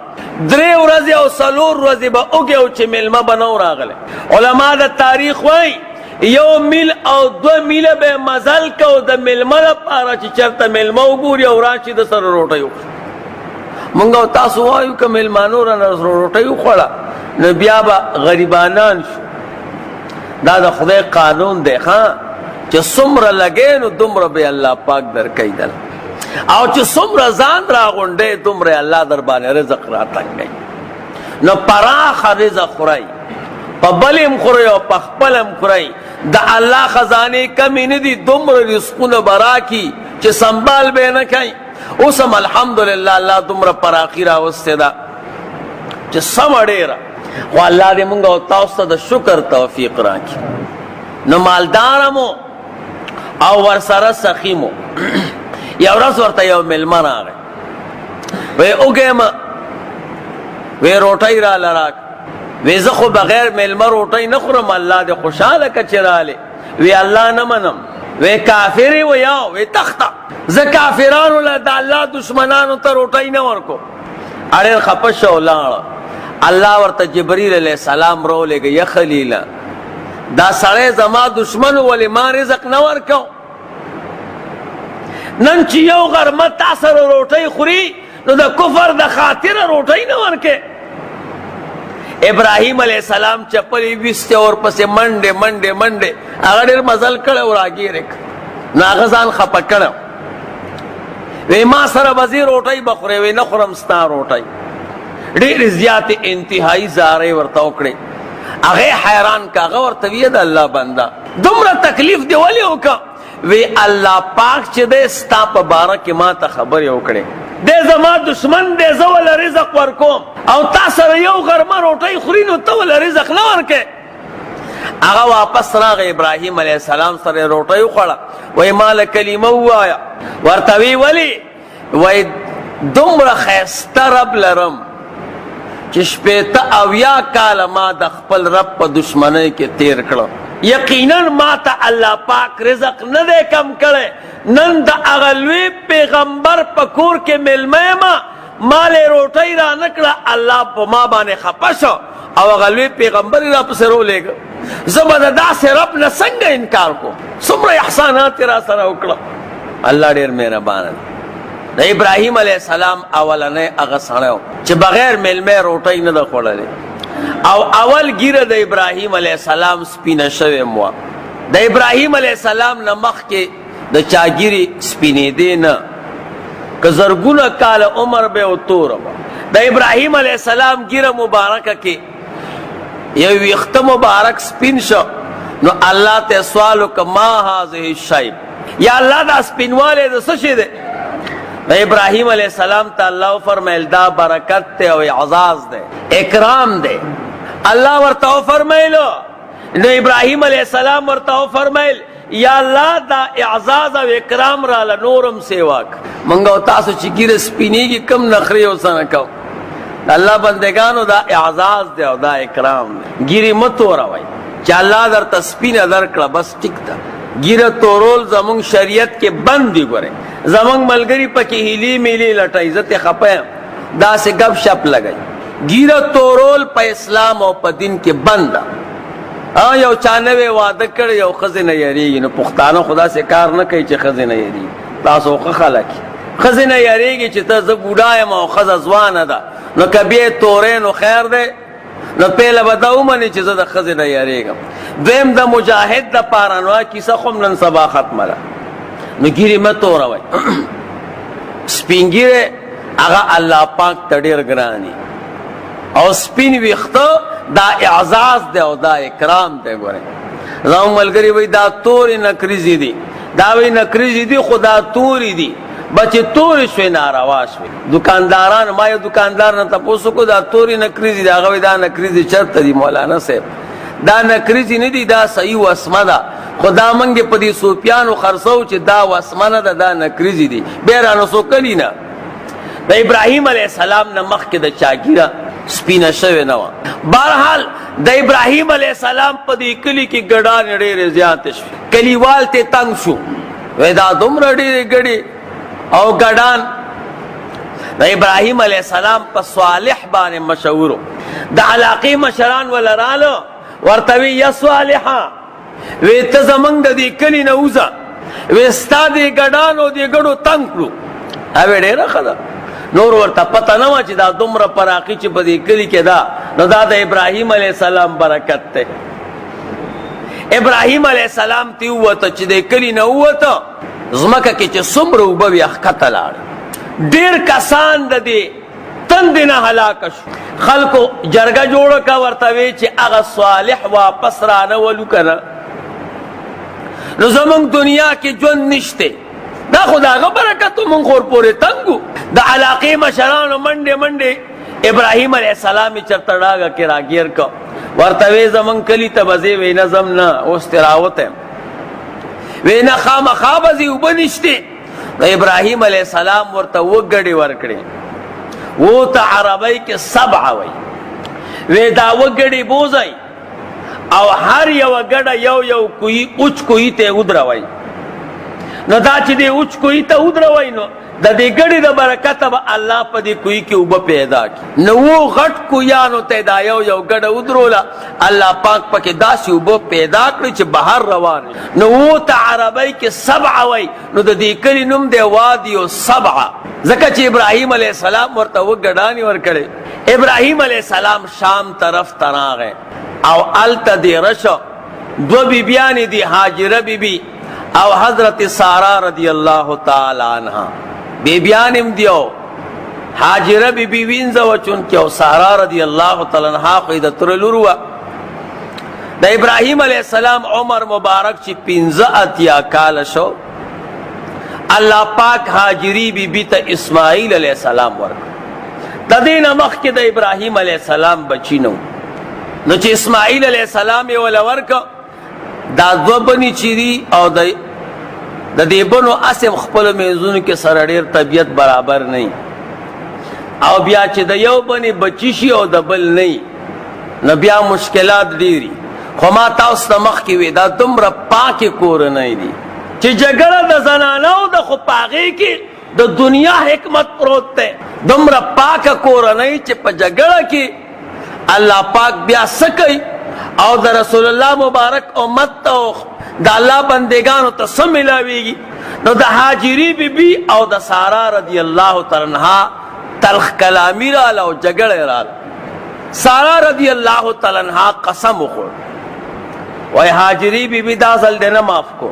3 ورځې او 4 ورځې به اوږې او چې میلمه به نه و راغلی. علما د تاریخ وایي 1 میل او 2 میله به مزل کو د میلمه لپاره چې چېرته میلمه وګوري او راشي د سره روټۍ وخوري. مونږ او تاسو وایو که میلمانو رانه روټۍ وخوړه نو بیا به غریبانان شو. دا د خدای قانون دی ښه چې څومره لګې نو دومره به الله پاک درکوي دل او چې څومره ځان راغونډې دومره الله در باندې رزق راتنګوي. نو پراخه رزق خورئ په بل هم خورئ او په خپل هم خورئ. د الله خزانې کمې نه دي دومره رزقونه به راکړي چې سنبال به یې نه کوي. اوس هم الحمدلله الله دومره پراخي راوستې ده چې سمه ډېره. خو الله دې مونږ او تاسو ته د شکر توفیق راکړي. نو مالدار مو او ورسره سخي مو. یو ورځ ورته یو میلمه راغی وی اوږې مه وی روټۍ راله راک وی زه خو بغیر میلمه روټۍ نه خورم الله دې خوشحاله که چې رالی وی الله نه منم وی کافر و یا وی تخته زه کافرانو له د الله دشمنانو ته روټۍ نه ورکو. اړیر خفه شو لاړه. الله ورته جبریل علیه السلام راولېږه یا خلیله دا سړی زما دشمن ولې ما رزق نه ورکو. نن چې یو غرمه تا سره روټۍ خوري نو د کفر د خاطره روټۍ نه ورکې. ابراهیم علیه السلام چپلې ویستې ورپسې منډې منډې منډې هغه ډېر مزل کړی و راګیرې نو هغه ځان خفه کړی وی ما سره به ځې روټۍ به خورې وی نه خورم ستا روټۍ. ډېرې زیاتې انتهایي زارۍ ورته وکړې. هغه حیران که هغه ورته ویې د الله بنده دومره تکلیف دې ولې وکړه وی الله پاک چې دی ستا په باره کې ما ته خبرې وکړې دی زما دشمن دی زه وله رزق ورکوم او تا سره یو غرمه روټۍ خوري نو ته وله رزق نه ورکې. هغه واپس راغی ابراهیم علیه السلام سره روټۍ وخوړه وی ما له کلمه ووایه ورته وی ولې وی دومره ښایسته رب لرم چې 80 کاله ما د خپل رب په دشمنۍ کې تیر کړه. یقینا ما ته الله پاک رزق نه دی کم کړی. نن د هغه لوی پیغمبر په کور کې میلمه یمه ما لې روټۍ را نه کړه الله په ما باندې خفه شو او هغه لوی پیغمبر یې راپسې راولېږه. زه به د داسې رب نه څنګه انکار کوم. څومره احسانات یې را سره وکړه. الله ډېر مهربانه دی. د ابراهیم علیه السلام اولنی هغه سړی و چې بغیر میلمه روټۍ نه ده خوړلې او اول ګیره د ابراهیم علیه السلام سپینه شوې وه. د ابراهیم علیه السلام نه مخکې د چا ګیرې سپینېدې نه که زرګونه کاله عمر به و توره به. د ابراهیم علیه السلام ګیره مبارکه کې یو ویښته مبارک سپین شو نو الله ته سوال وکړه ما هذه الشیب یا الله دا سپینوالی د څه شی دی. د ابراهیم علیه السلام ته الله فرمیل دا برکت دی او اعزاز دی اکرام دی. الله ورته وفرمیلو نو ابراهیم علیه السلام ورته وفرمیل یا الله دا اعزاز او اکرام راله نورم سیواک. منګ او تاسو چې ګیره سپینېږي کم نخرې اوسه نه کوو. الله بندگانو دا اعزاز دی او دا اکرام دی. ګیرې مه توروئ چې الله درته سپینه درکړه بس ټیک ده. ګیره تورول زمونږ شریعت کې بند دی. ګورئ زمونږ ملګري پکې هیلې میلې لټوي زه ترې خفه یم داسې ګپ شپ لګوي. ګیره تورول په اسلام او په دین کې بند ده. یو چا نوی واده کړی یو ښځې نه یېرېږي نو پښتانه خو داسې کار نه کوي چې ښځې نه یېرېږي. تاسو ښه خلک ښځې نه یېرېږي چې ته زه بوډا یم او ښځه ځوانه ده نو که بیا تورې نو خیر دی نو پیله به دا ومني چې زه د ښځې نه یېرېږم. دویم د مجاهد دپاره نو کیسه خو نن سبا ختمه ده نو ګیرې مه توروئ. سپین ګیرې هغه الله پاک ته ډېر ګران دي او سپین ویښته دا اعزاز دی او دا اکرام دی. ګورئ زموږ ملګري وایي دا تورې نکریزې دي دا وایي نکریزې دي خو دا تورې دي بچې تورې شوې ناروا شوې. دکانداران ما یو دکاندار نه تپوس وکړو دا تورې نکریزې دي. هغه وایي دا نکریزې چېرته دي مولانا صاحب؟ دا نکریزې نه دي، دا صحیح وسمه ده، خو دا موږ یې په دې صوفیانو خرڅوو چې دا وسمه نه ده، دا نکریزې دي. بیا رانه سوکلي نه. د ابراهیم علیه السلام نه مخکې د چاګیره سپینه شوې نه وه. بهرحال د ابراهیم علیه السلام په دې کلي کې ګډانې ډېرې زیاتې شوې. کلیوال ته تنګ شو، وایي دا دومره ډېرې ګډې او ګډان. د ابراهیم علیه السلام په صالح باندې مشهورو. د علاقې مشران وله راله، ورته وی یا صالحه، وی ته زمونږ د دې کلي نه وځه، وی ستا دې ګډانو دې ګډو تنګ کړو. هغې ډېره ښه ده. نور ورته پته نه وه چې دا دومره پراخي چې په دې کلي کې ده، نو دا د ابراهیم علیه السلام برکت دی. ابراهیم علیه السلام ته ووته چې د کلي نه ووته، ځمکه کې چې څومره اوبه وي ښکته لاړ. ډېر کسان د دې تندې نه هلاکه شو. خلکو جرګه جوړه کړه، ورته وی چې هغه صالح واپس رانولو که نه نو زمونږ دنیا کې ژوند نشته. دا خو د هغه برکت و، مونږ خو ورپورې تنګ و. د علاقې مشرانو منډې منډې ابراهیم علیه السلام یې چېرته ډاګه کې راګیر کړ. ورته وی زمونږ کلي ته به ځې؟ وی نه ځم نه، اوس ترې راوتی یم. وی نه خامخا به ځې، اوبه نشتې. د ابراهیم علیه السلام ورته اووه ګډې ورکړې. و ته عربی کې سبعه وی. وی دا اووه ګډې بوځئ او هر یوه ګډه یو یو کوهي اوچ کوهي ته یې ودروئ. نو دا چې دې اوچ کوهي ته ودروئ نو د دې ګډې د برکته به الله په دې کوهي کې اوبه پیدا کړي. نو و غټ کوهیانو ته دا یو یو ګډه ودروله، الله پاک پکې داسې اوبه پیدا کړي چې بهر روان. نو و ته عربی کې سبعه وی، نو د دې کلي نوم دی وادي سبعه، ځکه چې ابراهیم علیه السلام ورته اووه ګډانې ورکړې. ابراهیم علیه السلام شام طرف ته راغی او هلته دیره شو. دوه بیبیانې دي، هاجره بیبي او حضرت ساره رضی الله تعالی عنها. بیبیان هم دیو، هاجره بیبی وینځه وه چونکې، او ساره رضی الله تعالی عنها خو یې د تره لور وه. د ابراهیم علیه السلام عمر مبارک چې 85 کاله شو، الله پاک هاجری بیبی ته اسماعیل علیه السلام ورکړ. د دې نه مخکې د ابراهیم علیه السلام بچی نه و. نو چې اسماعیل علیه السلام یې وله ورکړه، دا دوه بنې چې دي او د دې بنو اسم خپلو منځونو کې سره ډېر طبیعت برابر نه، او بیا چې د یو بنې بچي شي او د بل نه، نو بیا مشکلات ډېري. خو ما تاسو ته مخکې وی دا دومره پاکې کورنۍ دي چې جګړه د زنانو ده، خو په هغې کې د دنیا حکمت پروت دی. دومره پاکه کورنۍ چې په جګړه کې الله پاک بیا څه کوي، او د رسول الله مبارک امت ته د الله بندگانو ته څه ملاویږي. نو د هاجري بیبي او د ساره رضی الله تعالی عنها تلخ کلامی راله او جګړه راله. ساره رضی الله تعالی عنها قسم وخوړ، وای هاجري بیبي دا ځل دې نه معاف کو،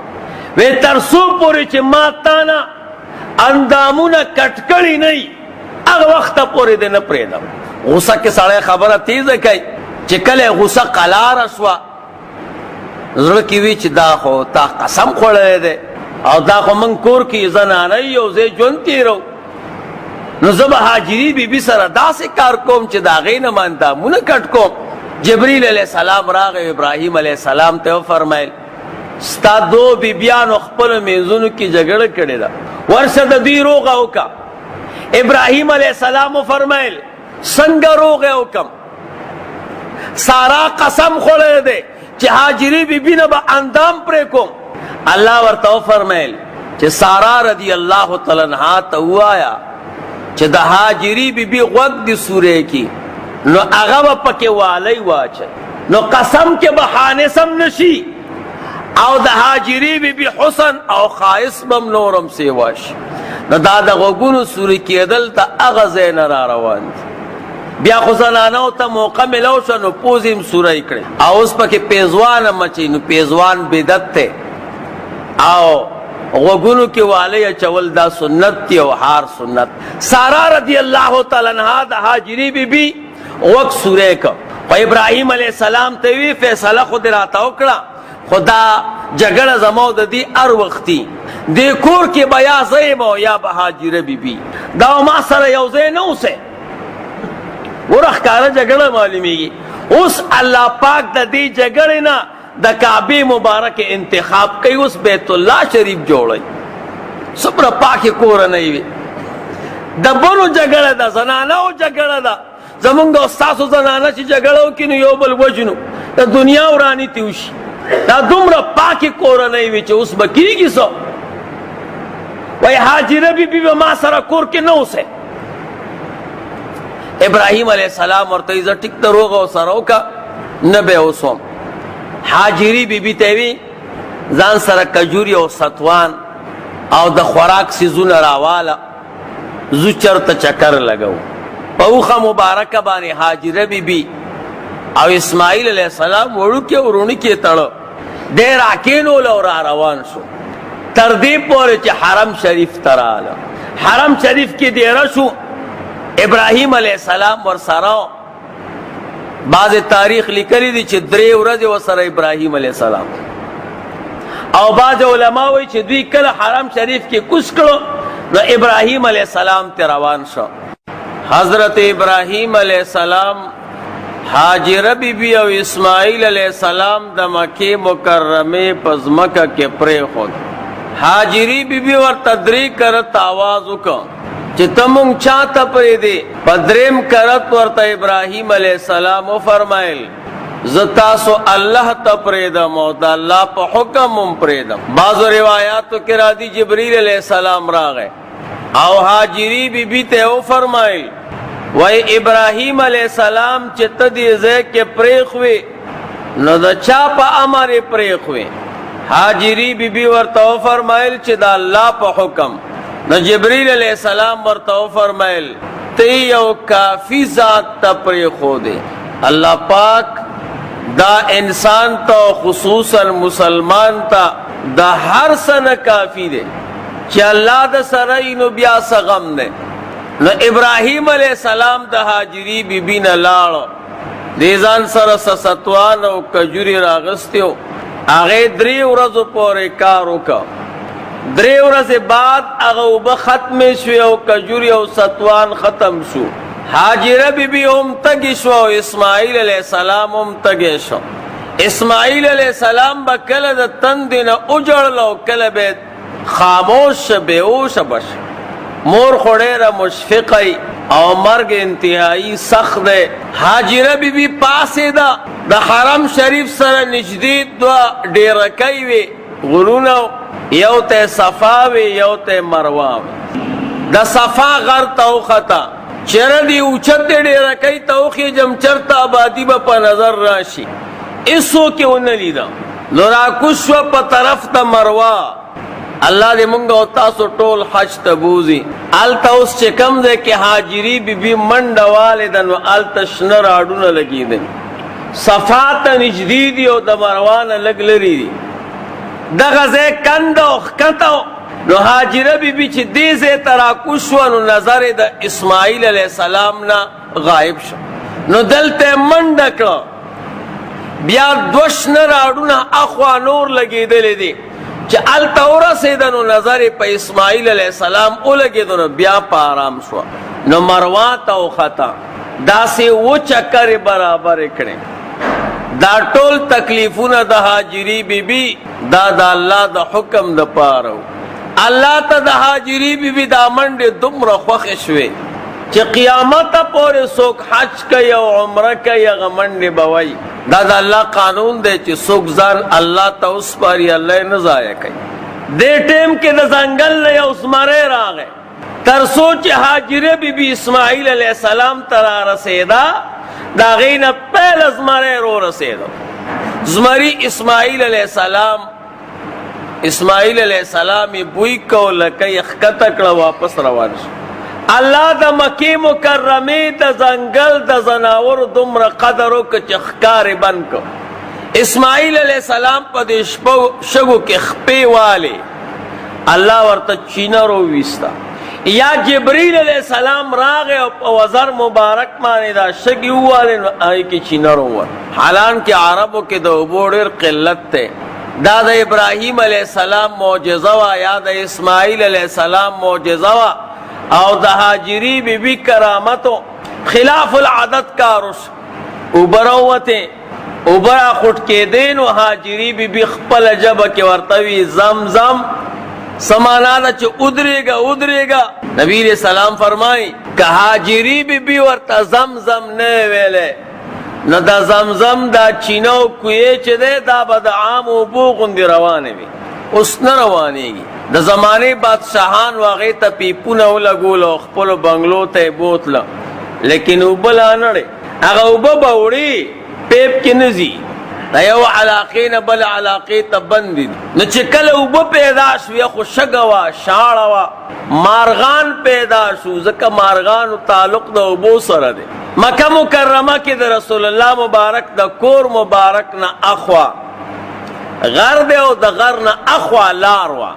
وی تر څو پورې چې ما تا نه اندامونه کټ کړي نه وي هغه وخته پورې دې نه پرېږدم. غوسه کې سړی خبره تیزه کوي، چې کله غوسه قلاره شوه زړه کې وي چې دا خو تا قسم خوړلی دی او دا خو موږ کور کې زنانه یو ځای ژوند تېرو، نو زه به هاجري بیبي سره داسې کار کوم چې د هغې نه ما اندامونه کټ کوم. جبریل علیه السلام راغی، ابراهیم علیه السلام ته وفرمیل ستا دو بیبیانو خپلو منځونو کې جګړه کړې ده، ورشه د دوی روغه وکړه. ابراهیم علیه السلام وفرمیل څنګه روغه وکړم؟ سارا قسم خوړلی دی چې هاجري بیبي نه به اندام پرې کوم. الله ورته وفرمیل چې سارا رضی الله تعالی عنها ته ووایه چې د هاجري بیبي غوږ دې سوری کي، نو هغه به پکې والی واچي، نو قسم کې به حانسم نشي، او د هاجري بیبي حسن او خایس بم نورم سیوا شي. نو دا د غوږونو سوري کېدل ته هغه ځای نه را روان دي. بیا خو زنانو ته موقع ملو شوه نو پوزې هم سوری کړې، او اوس پکې پیزوان هم اچوي، نو پیزوان بدعت دی او غوږونو کې والی اچول دا سنت دی او هار سنت. ساره رضی الله تعالی عنها د هاجري بیبي غوږ سوری کړ، خو ابراهیم علیه السلام ته وی فیصله خو دې راته وکړه، خو دا جګړه زما د دې هر وختي دې کور کې به یا زه یم او یا به هاجره بیبي دا ما سره یو ځای نه اوسئ. ګوره ښکاره جګړه معلومیږي. اوس الله پاک د دې جګړې نه د کعبې مبارک انتخاب کوي. اوس بیت الله شریف جوړوي. څومره پاکې کورنۍ وي. د بلو جګړه ده، زنانو جګړه ده. زمونږ او ستاسو زنانه چې جګړه وکړي نو یو بل وژنو، د دنیا وراني ته وشي. دا دومره پاکې کورنۍ وي چې اوس به کېږي څه. وایي هاجره بیبي به ما سره کور کې نه اوسئ. ابراهیم علیه السلام ورته وایي زه ټیک ته روغ او سره وکړه نه به اوسم. هاجري بیبي ته وي ځان سره کجوري او ستوان او د خوراک سیزونه راواله، زو چرته چکر لګو. په اوښه مبارکه باندې هاجره بیبي او اسماعیل علیه السلام وړوکې وروڼکې تړه دی راکېنول او را روان شو تر دې پورې چې حرم شریف ته راغله. حرم شریف کې دیره شو. ابراهیم علیه السلام ورسره بعض تاریخ لیکلی دی چې 3 ورځې ورسره ابراهیم علیه السلام او بعض علما وایي چې دوی کله حرم شریف کې کوز کړو نو ابراهیم علیه السلام ته روان شو. حضرت ابراهیم علیه السلام هاجره بیبي او اسماعیل علیه السلام د مکې مکرمې په ځمکه کې پرېښود. هاجري بیبي ورته 3 کرت آواز وکړ چې ته مونږ چاته پرېږدې. په 3م کرت ورته ابراهیم علیه السلام وفرمایل زه تاسو الله ته پرېږدم او د الله په حکم هم پرېږدم. بعضو روایاتو کې راځي جبریل علیه السلام راغی او هاجري بیبي ته وفرمایل وای ابراهیم علیه السلام چې ته دې ځای کې پرېښوې نو د چا په امر یې پرېښوې؟ هاجري بیبي ورته وفرمایل چې د الله په حکم. نو جبریل علیه السلام ورته وفرمایل ته یو کافی ذات ته پرېښودې. الله پاک دا انسان ته خصوصا مسلمان ته د هر څه نه کافی دی چې الله د سره یې نو بیا څه غم دی. نو ابراهیم علیه السلام د هاجري بیبي نه لاړ. دې ځان سره ستوان او کجوري راغستې و. هغې 3 ورځو پورې کار وکړ. 3 ورځې بعد هغه اوبه ختمې شوې او کجوري او ستوان ختم شو. هاجره بیبي هم تږې شوه او اسماعیل علیه السلام هم تږی شو. اسماعیل علیه السلام به کله د تندې نه وجړل او کله به خاموش بېهوشه بش. مور خو ډېره مشفقه او مرګ انتهایی سخت دی. هاجره بیبي پاڅېده. د حرم شریف سره نږدې 2 ډیرکۍ وې غرونه، یو ته صفا وې یو ته مروه وې. د صفا غر ته وخته چېرې دې اوچتې ډیرکۍ ته وخېږم چېرته آبادي به په نظر راشي. هېڅوک یې ونه لیده. نو راکوز شوه په طرف د مروه. الله دې مونږ او تاسو ټول حج ته بوځي. هلته اوس چې کوم ځای کې هاجري بیبي منډه والې ده نو هلته شنه راډونه لګېدل. صفا ته نږدې دي او د مروه نه لږ لرې دي. دغه ځای کنده او ښکته نو هاجره بیبي چې دې ځای ته راکوز شوه نو نظر یې د اسماعیل علیه السلام نه غایب شو. نو دلته یې منډه کړه. بیا 2 شنه راډونه اخوا نور لګېدلې دي چې هلته ورسېده نو نظر یې په اسماعیل علیه السلام ولګېدو نو بیا په آرام شوه. نو مروه ته وخته داسې 2 چکرې برابرې کړې. دا ټول تکلیفونه د هاجري بیبي دا د الله د حکم دپاره و. الله ته د هاجري بیبي دا منډې دومره خوښې شوې چې قیامته پورې څوک حج کوي او عمره کوي هغه منډې به وایي. دا د الله قانون دی چې څوک ځان الله ته وسپاري الله یې نه ضایع کوي. دې ټیم کې د ځنګل نه یو زمری راغی تر څو چې هاجره بیبي اسماعیل علیه السلام ته رارسېده. د هغې نه پیله زمری رورسېده. زمري اسماعیل علیه السلام یې بوی کو لکه یې ښکته کړه واپس روان شو. الله د مکې مکرمې د ځنګل د ځناورو دومره قدر وکړه چې ښکار یې بند کړ. اسماعیل علیه السلام په دې شګو کې خپې والې الله ورته چینه روویسته. یا جبریل علیه السلام راغی او په وزر مبارک باندې دا شګې ووالې نو هغې کې چینه رووت. حالانکې عربو کې د اوبو ډېر قلت دی دا د ابراهیم علیہ السلام معجزه وا یا د اسماعیل علیہ السلام معجزه وا او د هاجری بی بی کرامتو خلاف العادت کاروش اوبروته اوبرا خټ کې دین او هاجری بی بی خپل جبه کې ورتوي زمزم سمانا دا چه ادریگا نبی علیہ السلام فرمائی کہ حاجری بی بی ورطا زمزم نئے ویلے نا دا زمزم دا چینو کوئے چه دے دا با دا عام و بوغن دی روانے بھی اس نا روانے گی دا زمانے بادشاہان واغیتا پیپونا لگولا اخپلو بنگلو تے بوتلا لیکن اوبلا نڑے اگا اوبا باوڑی پیپ کی نزی دا یو علاقی نه بل علاقی تا بندی نو چې کله اوبه پیدا شو خو شګوا شاړوا مارغان پیدا شو ځکه مارغانو تعلق د اوبو سره دی مکه مکرمه کې د رسول الله مبارک د کور مبارک نه اخوا غر دی او د غر نه اخوا لار وا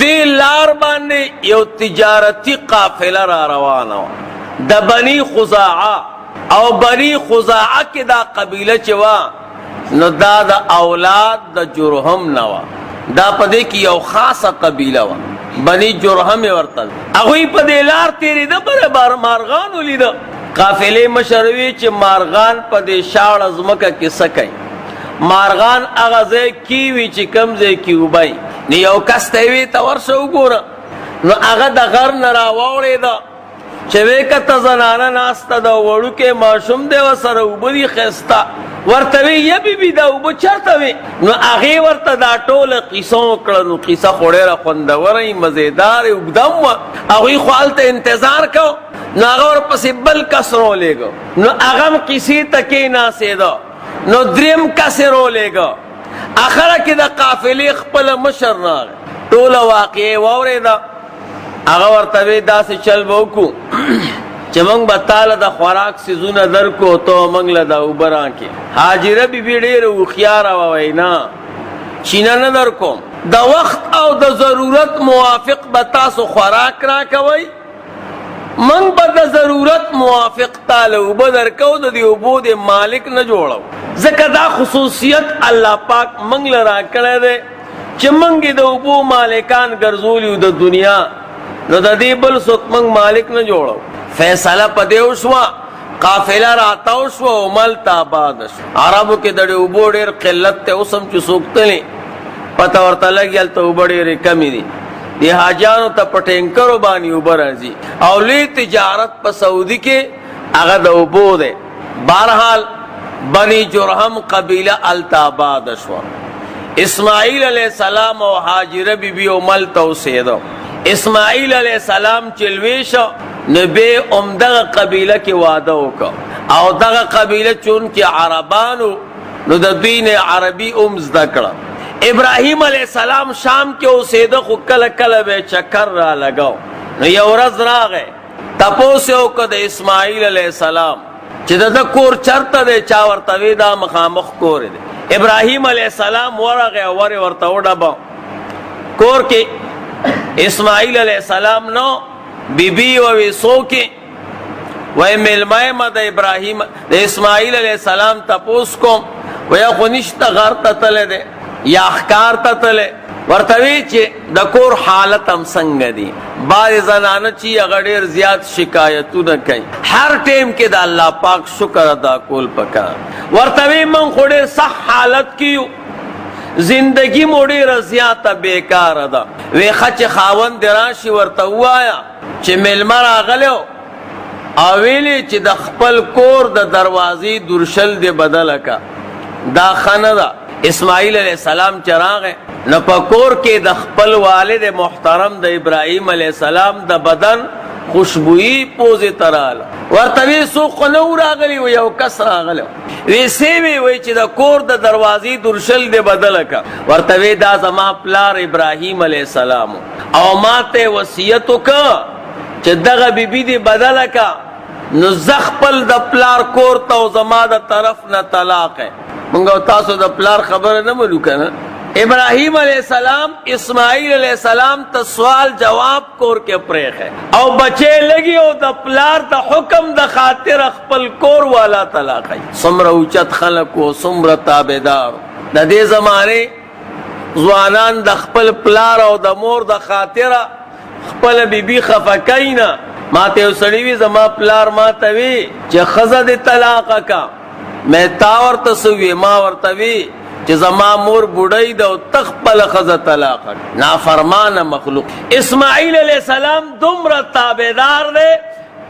دی لار باندې یو تجارتی قافله را روانه وا د بنی خزاعه او بنی خزاعه کې دا قبیله چې وا نو دا دا اولاد دا جرهم نوا دا پدے کی یو خاص قبیلہ وا بنی جرهم ورتل اگوی پدے لار تیری دا برے بار مارغانو لی دا قافلے مشروی چی مارغان پدے شاڑ ازمکا کی سکای مارغان اغازے کیوی چی کمزے کیو بائی نی یو کستیوی تا ورشو گورا نو اغا دا غر نراوڑی دا چوے کا تزنانا ناستا دا وڑو کے معشوم دے و سر اوبری خیستا ورتوی یا بی بی دا اوبو چرتوی نو آغی ورتا دا ٹول قیسوں کرنو قیسہ خوڑی را خوندورئی مزیدار اگدم و آغی خوالتا انتظار کو نو آغا ور پسی بل کس رو لے گو نو آغام قیسی تکی ناسی دا نو درم کس رو لے گو آخرہ کی دا قافلی خپل مشر ناغ ٹول واقعی ووری دا آغا ورتوی دا سی چل بوکو چه منگ بطال دا خوراک سیزون در کو تو منگ لدا اوبران کی حاجره بی بی دیر او خیارا ووینا چینا ندر کم دا وقت او دا ضرورت موافق بتاسو خوراک را کوئی منگ با دا ضرورت موافق تال اوبا در کو دا دی اوبو دی مالک نجوڑو ذکر دا خصوصیت اللہ پاک منگ لرا کرے دے چه منگی دا اوبو مالکان گرزولیو دا دنیا نو دا دی بل سوک منگ مالک نجوڑو فیصلہ پدیو شوا قافلہ راتاو شوا عمل تاباد شوا عربو کے دڑی اوبو دیر قلت تے اسم چو سوکتلی پتا ورطا لگیل تا اوبو دیر کمی دی دی حاجانو تا پٹینکرو بانی اوبو رازی اولی تجارت پا سعودی کے اغد اوبو دے بارحال بنی جرہم قبیلہ التاباد شوا اسماعیل علیہ السلام و حاجر بی بی عمل توسیدو اسماعیل علیہ السلام چلویشو نبی دغه قبیله کې واده وکړ او دغه قبیله چون کې عربانو نو د دین عربي زده کړه ابراهیم علیہ السلام شام کې اوسېده خو کله کله به چکر را لګاو نو یو ورځ راغی تپوس یې وکړ د اسماعیل علیہ السلام چې د کور چرته دی چا ورته وی دا مخامخ کور دی ابراهیم علیہ السلام ورغی ورته وډبه کور کې اسماعیل علیہ السلام نو بی بی وی سوکی وی ملمائی ما دا ابراہیم دا اسماعیل علیہ السلام تپوس کو وی خونشت غر تتلے دے یا اخکار تتلے ورطوی چی دا کور حالت ہم سنگ دی بعض زنانا چی اغدیر زیاد شکایتو نکئی ہر ٹیم کے دا اللہ پاک شکر ادا کول پکا ورطوی من خودے صح حالت کیو زندگی موڑی رضیاتا بیکار دا وی خچ خاون درانشی ورطوایا چه ملمر آغلیو آویلی چه دا خپل کور دا دروازی درشل دی بدلکا دا خانه دا اسماعیل علیہ السلام چراغ نپا کور کے دا خپل والد محترم دا ابراہیم علیہ السلام دا بدن خوشبوئی پوزی ترالا ورطوی سوق نور آغلی وی او کس آغلیو وی سیوی وی چی دا کور دا دروازی درشل دی بدلکا ورطوی دا زمان پلار ابراہیم علیہ السلام او ما تے وصیتو کا چه دغه بی بی دی بدلکا نو زخپل دا پلار کور تا و زما دا طرف نا طلاق ہے منگو تاسو دا پلار خبر نمالو کنا ابراہیم علیہ السلام اسماعیل علیہ السلام تا سوال جواب کور کے پریخ ہے او بچے لگی او دا پلار دا حکم دا خاطر اخپل کور والا طلاق ہے سمر اوچت خلقو سمر تابدار دا دے زمانے ځوانان د خپل پلار او د مور د خاطره خپل بیبي خفه کوي نه. ما ته یو سړي وي زما پلار ما ته وي چې ښځه دې طلاقه کا. مې تا ورته څه وي؟ ما ورته وي چې زما مور بوډۍ ده او ته خپله ښځه طلاقه. نافرمانه مخلوق. اسماعیل علیه السلام دومره تابعدار دی،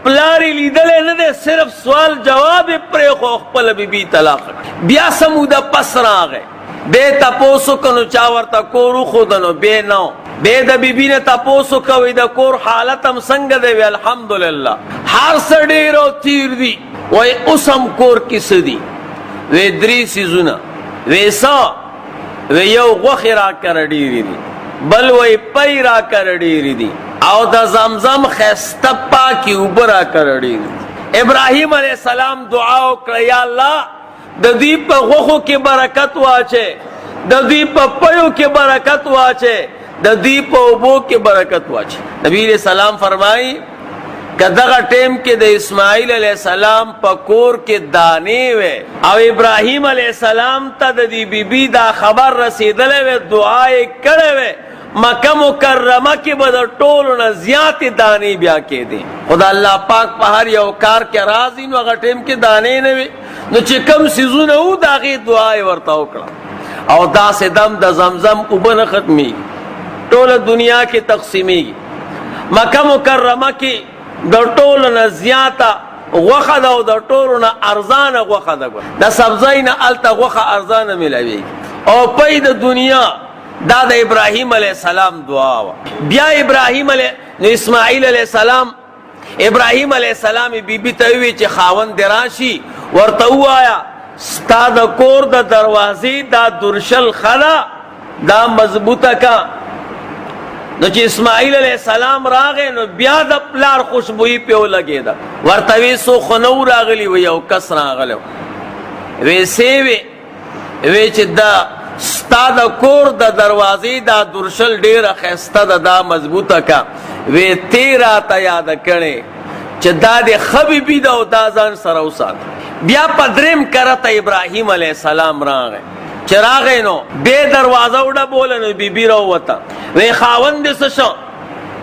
پلار یې لیدلی نه دی، صرف سوال جواب یې پرېښو، خپله بیبي طلاقه. بیا څه موده پس راغی، بیا یې تپوس وکړو نو چا ورته کور وښوده نو بیا نه و. بیا د بیبي نه تپوس وکوئ د کور حالت هم څنګه دی؟ وی الحمدلله هر څه ډېر او تیر دي. وایي اوس هم کور کې څه دي؟ وی 3 څیزونه. وی څه؟ وی یو غوښې راکره ډېرې دي، بل وی پی راکره ډېرې دي، او د زمزم ښایسته پاکې اوبه راکره ډېرې دي. ابراهیم علیه السلام دعا وکړه یا الله د دوی په غوښو کې برکت واچې، د دوی په پیو کې برکت واچې، د دوی په اوبو کې برکت واچې. نبی علیہ السلام فرمایي که دغه ټیم کې د اسماعیل علیہ السلام په کور کې دانې وې او ابراهیم علیہ السلام ته د دې بیبي دا خبر رسېدلی وې، دعا یې کړې وې، مکه مکرمه کې به د ټولو نه زیاتې دانې بیا کېدې. خو د الله پاک په هر یو کار کې راز نو هغه ټیم کې دانې نه وې، نو چې کم څیزونه وو د هغې دعا یې ورته وکړه. او داسې دم د زمزم اوبه نه ختمېږي، ټوله دنیا کې تقسیمیږي. مکه مکرمه کې د ټولو نه زیاته غوښه ده او د ټولو نه ارزانه غوښه ده. د سبزۍ نه هلته غوښه ارزانه میلاویږي. او پی د دنیا دا د ابراهیم علیه السلام دعا وه. بیا ابراهیم علیه نو اسماعیل علیه السلام ابراهیم علیه السلام بیبي ته ووی چې خاوند دې راشي ورته ووایه ستا د کور د دروازې دا درشل ښه ده دا مضبوطه کا. نو چې اسماعیل علیہ السلام راغی نو بیا د پلار خوشبوئی پې ولګېده. ورته وی څوک خو نه و راغلي؟ وی یو کس راغلی و. وی څې وی؟ وی چې دا ستا د کور د دروازې دا درشل ډېره ښایسته ده دا مضبوطه کا. وی تی راته یاده کړې چې دا د ښه بیبي ده او دا ځان سره وساته. بیا په درېم کرته ابراهیم علیہ السلام راغی. چې راغی نو بیا دروازه وډبوله نو بیبي راووته. وی خاوند دې څه شو؟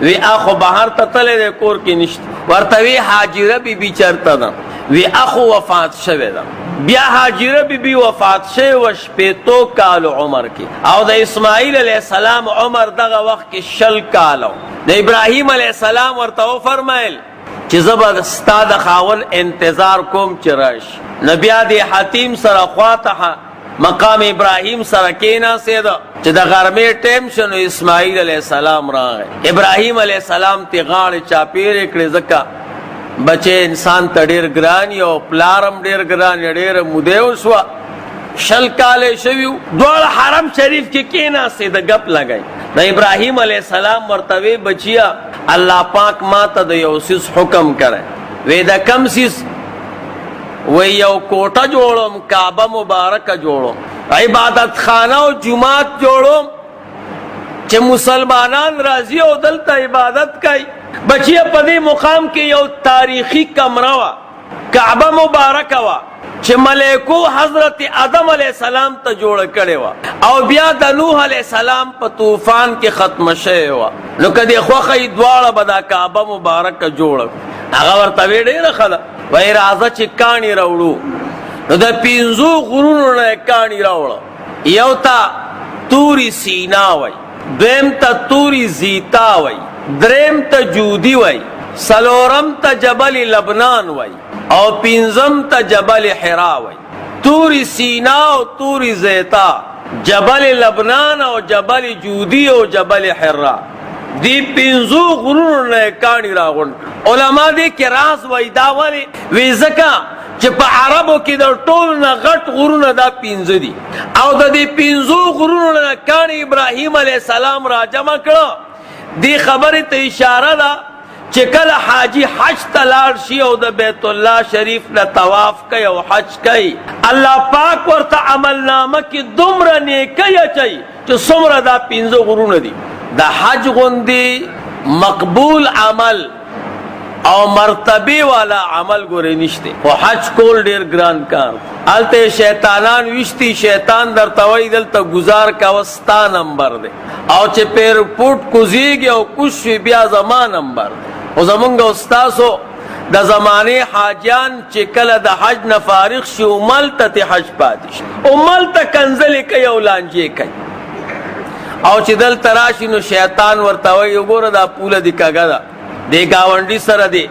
وی اخو بهر ته تللی دی کور کې نشته. ورته وی حاجره بیبي چېرته ده؟ وی اخو وفات شوې ده. بیا حاجره بیبي وفات شوې وه 80 کالو عمر کې، او د اسماعیل علیه السلام عمر دغه وخت کې 60 کالو. د ابراهیم علیه السلام ورته وفرمیل چې زه به ستا د خاوند انتظار کوم چې راشي. نو بیا د حتیم سره خواته مقام ابراهیم سره کېناستېده چې د غرمې ټیم شو نو اسماعیل علیه السلام راغی. ابراهیم علیه السلام ته غاړې چاپېرې کړې ځکه بچې انسان ته ډېر ګران یي او پلار هم ډېر ګران یي. ډېره موده وشوه، 60 کاله شوي وو. دواړه حرم شریف کې کېناستېده ګپ لګئ. نو ابراهیم علیه السلام ورته وی بچیه الله پاک ما ته د یو څیز حکم کړی. وی د کم څیز؟ وی یو کوټه جوړم، کعبه مبارکه جوړم، عبادت خانه او جماعت جوړم چې مسلمانان راځي او دلته عبادت کوي. بچیه په دې مقام کې یو تاریخي کمره وه، کعبه مبارکه وه چې ملائکو حضرت آدم علیہ السلام ته جوړه کړې وه، او بیا د نوح علیہ السلام په طوفان کې ختمه شوې وه. نو که دې خوښه یي دواړه به دا کعبه مبارکه جوړه کړو. هغه ورته وی ډېره ښه ده. وی راځه چې کاڼي راوړو. نو د 5 غرونو نه کاڼي راوړه. یو ته توري سینا وی، دویم ته توري زیتا وی، دریم ته جودي وی، څلورم ته جبل لبنان وی، او 5م ته جبل حرا وی. توري سینا او توري زیتا، جبل لبنان او جبل جودي او جبل حرا، دی 5 غرونو نه کاڼي راغونډ. علما دې کې راز وایي دا ولې؟ وی ځکه چې په عربو کې د ټولو نه غټ غرونه دا 5 دي، او د دې 5 غرونو نه کاڼي ابراهیم علیه السلام را جمع کړه. دې خبرې ته اشاره ده چې کله حاجی حج ته لاړ شي او د بیت الله شریف نه طواف کوي او حج کوي، الله پاک ورته عملنامه کې دومره نیکۍ اچوي چې څومره دا 5 غرونه دي. د حج غوندې مقبول عمل او مرتبه والا عمل ګورې نشته. خو حج کول ډېر ګران کار. الته شیطانان وشتی شیطان در توي دلته گزار کا وستا نمبر دے او چې پیر پټ کوزیږي او کوشي بیا زمان نمبر او زمونږ استادو د زمانه حاجیان چې کله د حج نه فارغ شي او ملته حج پاتې شي او ملته کنزل کوي او لانجه کوي او چې دل تراشي نو شیطان ورته وي وګوره دا پوله دی کاګه دا دی گاونډي سره دی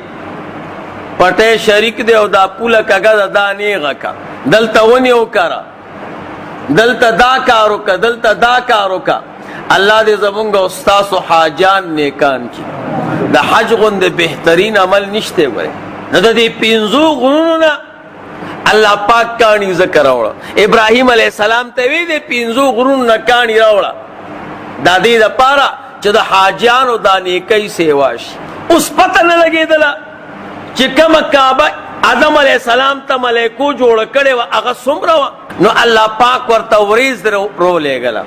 پټه شریک دی او دا پوله کاګه دا نیغه کا دلته ونی وکړه دلته دا کارو کا دلته دا کارو کا الله دې زمونږ استاد او حاجان نیکان کی د حج غوند بهترین عمل نشته وره نو د دې پینځو غرونو الله پاک کانی ذکر راوړ ابراهیم علیه السلام ته وی دې پینځو غرونو کانی راوړ د دې لپاره چې د حاجانو د نیکی سیوا شي اوس پته نه لګیدله چې کومه کعبه آدم علیہ السلام ته ملائکو جوړ کړي و هغه څومره نو الله پاک ورته وریز رو لګلا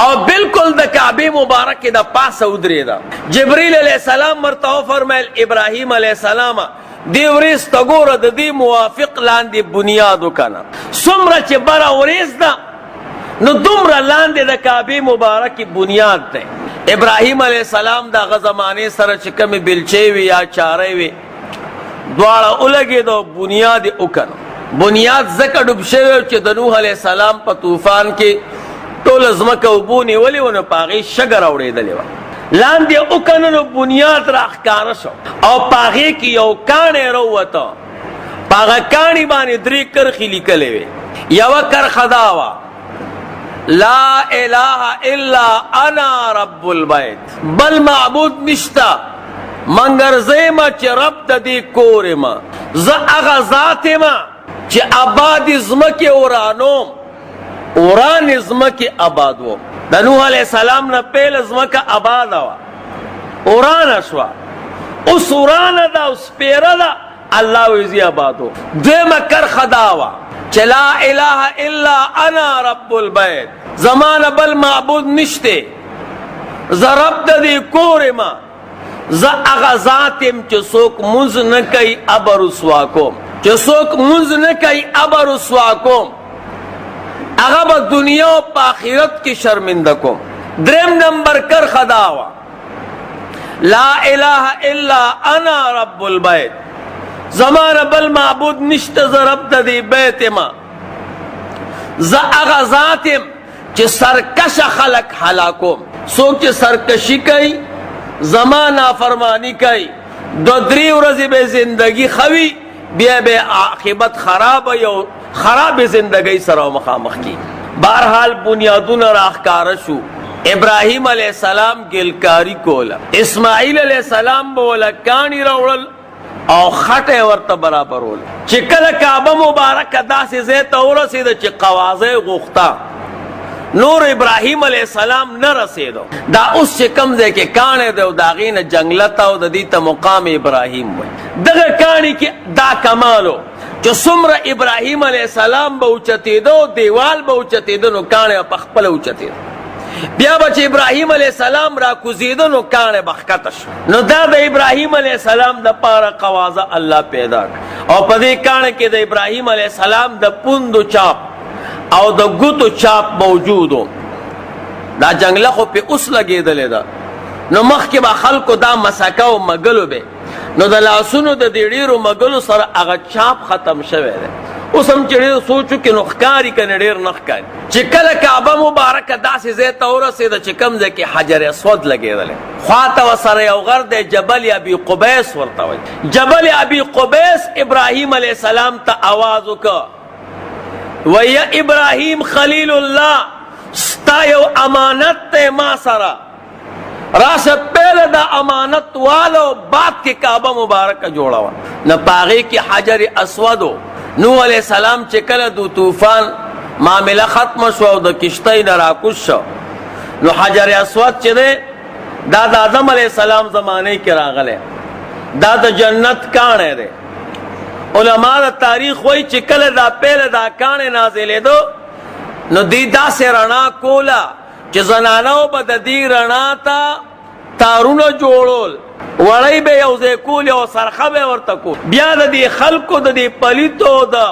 او بالکل د کعبه مبارک د پاسه ودریدا جبرئیل علیہ السلام ورته فرمایل ابراهیم علیہ السلام دی وریز ته ګوره د دې موافق لاندې بنیاد وکنه څومره چې بره وریز ده نو دومره لاندې د کعبه مبارک بنیاد ده ابراهیم علیہ السلام د غزمانه سره چې کوم بلچې وی یا چارې وی دواړه اولګي دو بنیاد وکنه بنیاد زکه ډوب شوی چې د نوح علیہ السلام په طوفان کې ټول ازمکه وبونی ولې ونه پاغي شګر اورېدلې و لاندې وکنه نو بنیاد راخکاره شو او پاغي کې یو کانه وروته پاغه کانی باندې درې کرخې لیکلې وي یو کرخه دا وا لا اله الا انا رب البيت بل معبود نشتا منگر زیما چه رب دا دی کور ما زا اغا ذات ما چه آباد ازمکی اورانوم اوران ازمکی آبادو دا نوح علیہ السلام نا پیل ازمک آباد آوا اوران اشوا اس اوران دا اس پیر دا اللہ ویزی آبادو دیم کر خداوا چه لا الہ الا انا رب البیت زمان بل معبود نشتے زا رب دا دی کور ما زا اغا ذاتم چه سوک منز نکی ابا رسوا کوم چه سوک منز نکی ابا رسوا کوم اغا با دنیا و پا آخرت کی شرمندہ کوم درم نمبر کر خداوا لا الہ الا انا رب البیت زمان بل معبود نشت زا رب دا دی بیت ما زا اغا ذاتم چه سرکش خلق حلاکوم سوک چه سرکشی کئی زمانہ فرمانی کئی دو دری ورځې به زندگی خوی بیا به عاقبت خراب یو خراب زندگی سره مخامخ کی بہرحال بنیادون راخکار شو ابراہیم علیہ السلام گلکاری کولا اسماعیل علیہ السلام بولا کانی روڑل او خطه ورته برابرول چې کله کعبه مبارک داسې ځای ته ورسېده چې قوازه غوښتا نور ابراہیم علیہ السلام نہ رسیدو دا اس سے کم دے کے کانے دے دا غین جنگلتا او دا دیتا مقام ابراہیم ہوئی دغه کانی کی دا کمالو جو سمر ابراہیم علیہ السلام با اوچتی دو دیوال با اوچتی دو نو کانے پخپل اوچتی دو بیا بچ ابراہیم علیہ السلام را کزیدو نو کانے بخکتش نو دا ابراہیم علیہ السلام دا پارا قوازہ اللہ پیدا او پدی کانے کی دا ابراہیم علیہ السلام دا پوندو چاپ او دا گوتو چاپ موجودو دا جنگله خو پی اس لگی دلی دا نو مخ کی با خلقو دا مساکاو مگلو بے نو دا لاسونو دا دیڑیرو مگلو سر اغا چاپ ختم شوه ده اس ہم چڑیر سوچو کہ نخکاری کنی دیر نخکاری چکل کعبہ مبارک دا سی زیتا ہو رسی دا چکم زی کی حجر اسود لگی دلی خواتا و سر یو غرد جبل ابی قبیس ورطاوی جبل ابی قبیس ابراہیم علیہ السلام تا آوازو کا وَيَا ابراہیم خلیل اللہ ستا یو امانت تے ما سرا راس پہل دا امانت والو بات کے کعبہ مبارک جوڑا ہوا نہ پاغی کی حجر اسودو نوح علیہ السلام چکل دو طوفان معاملہ ختم شو دا کشتی نراکش شو نو حجر اسود چے دے دا آدم علیہ السلام زمانے کی راغلے دا جنت کانے دے علماء دا تاریخ وی چکل دا پیل دا کانے نازلے دو نو دی دا سے رنا کولا چی زنانو با دا دی رنا تا تارون جوڑول وڑی بے یوزے کول یو سرخه بے ورطا کول بیا دا دی خلقو دا دی پلیتو دا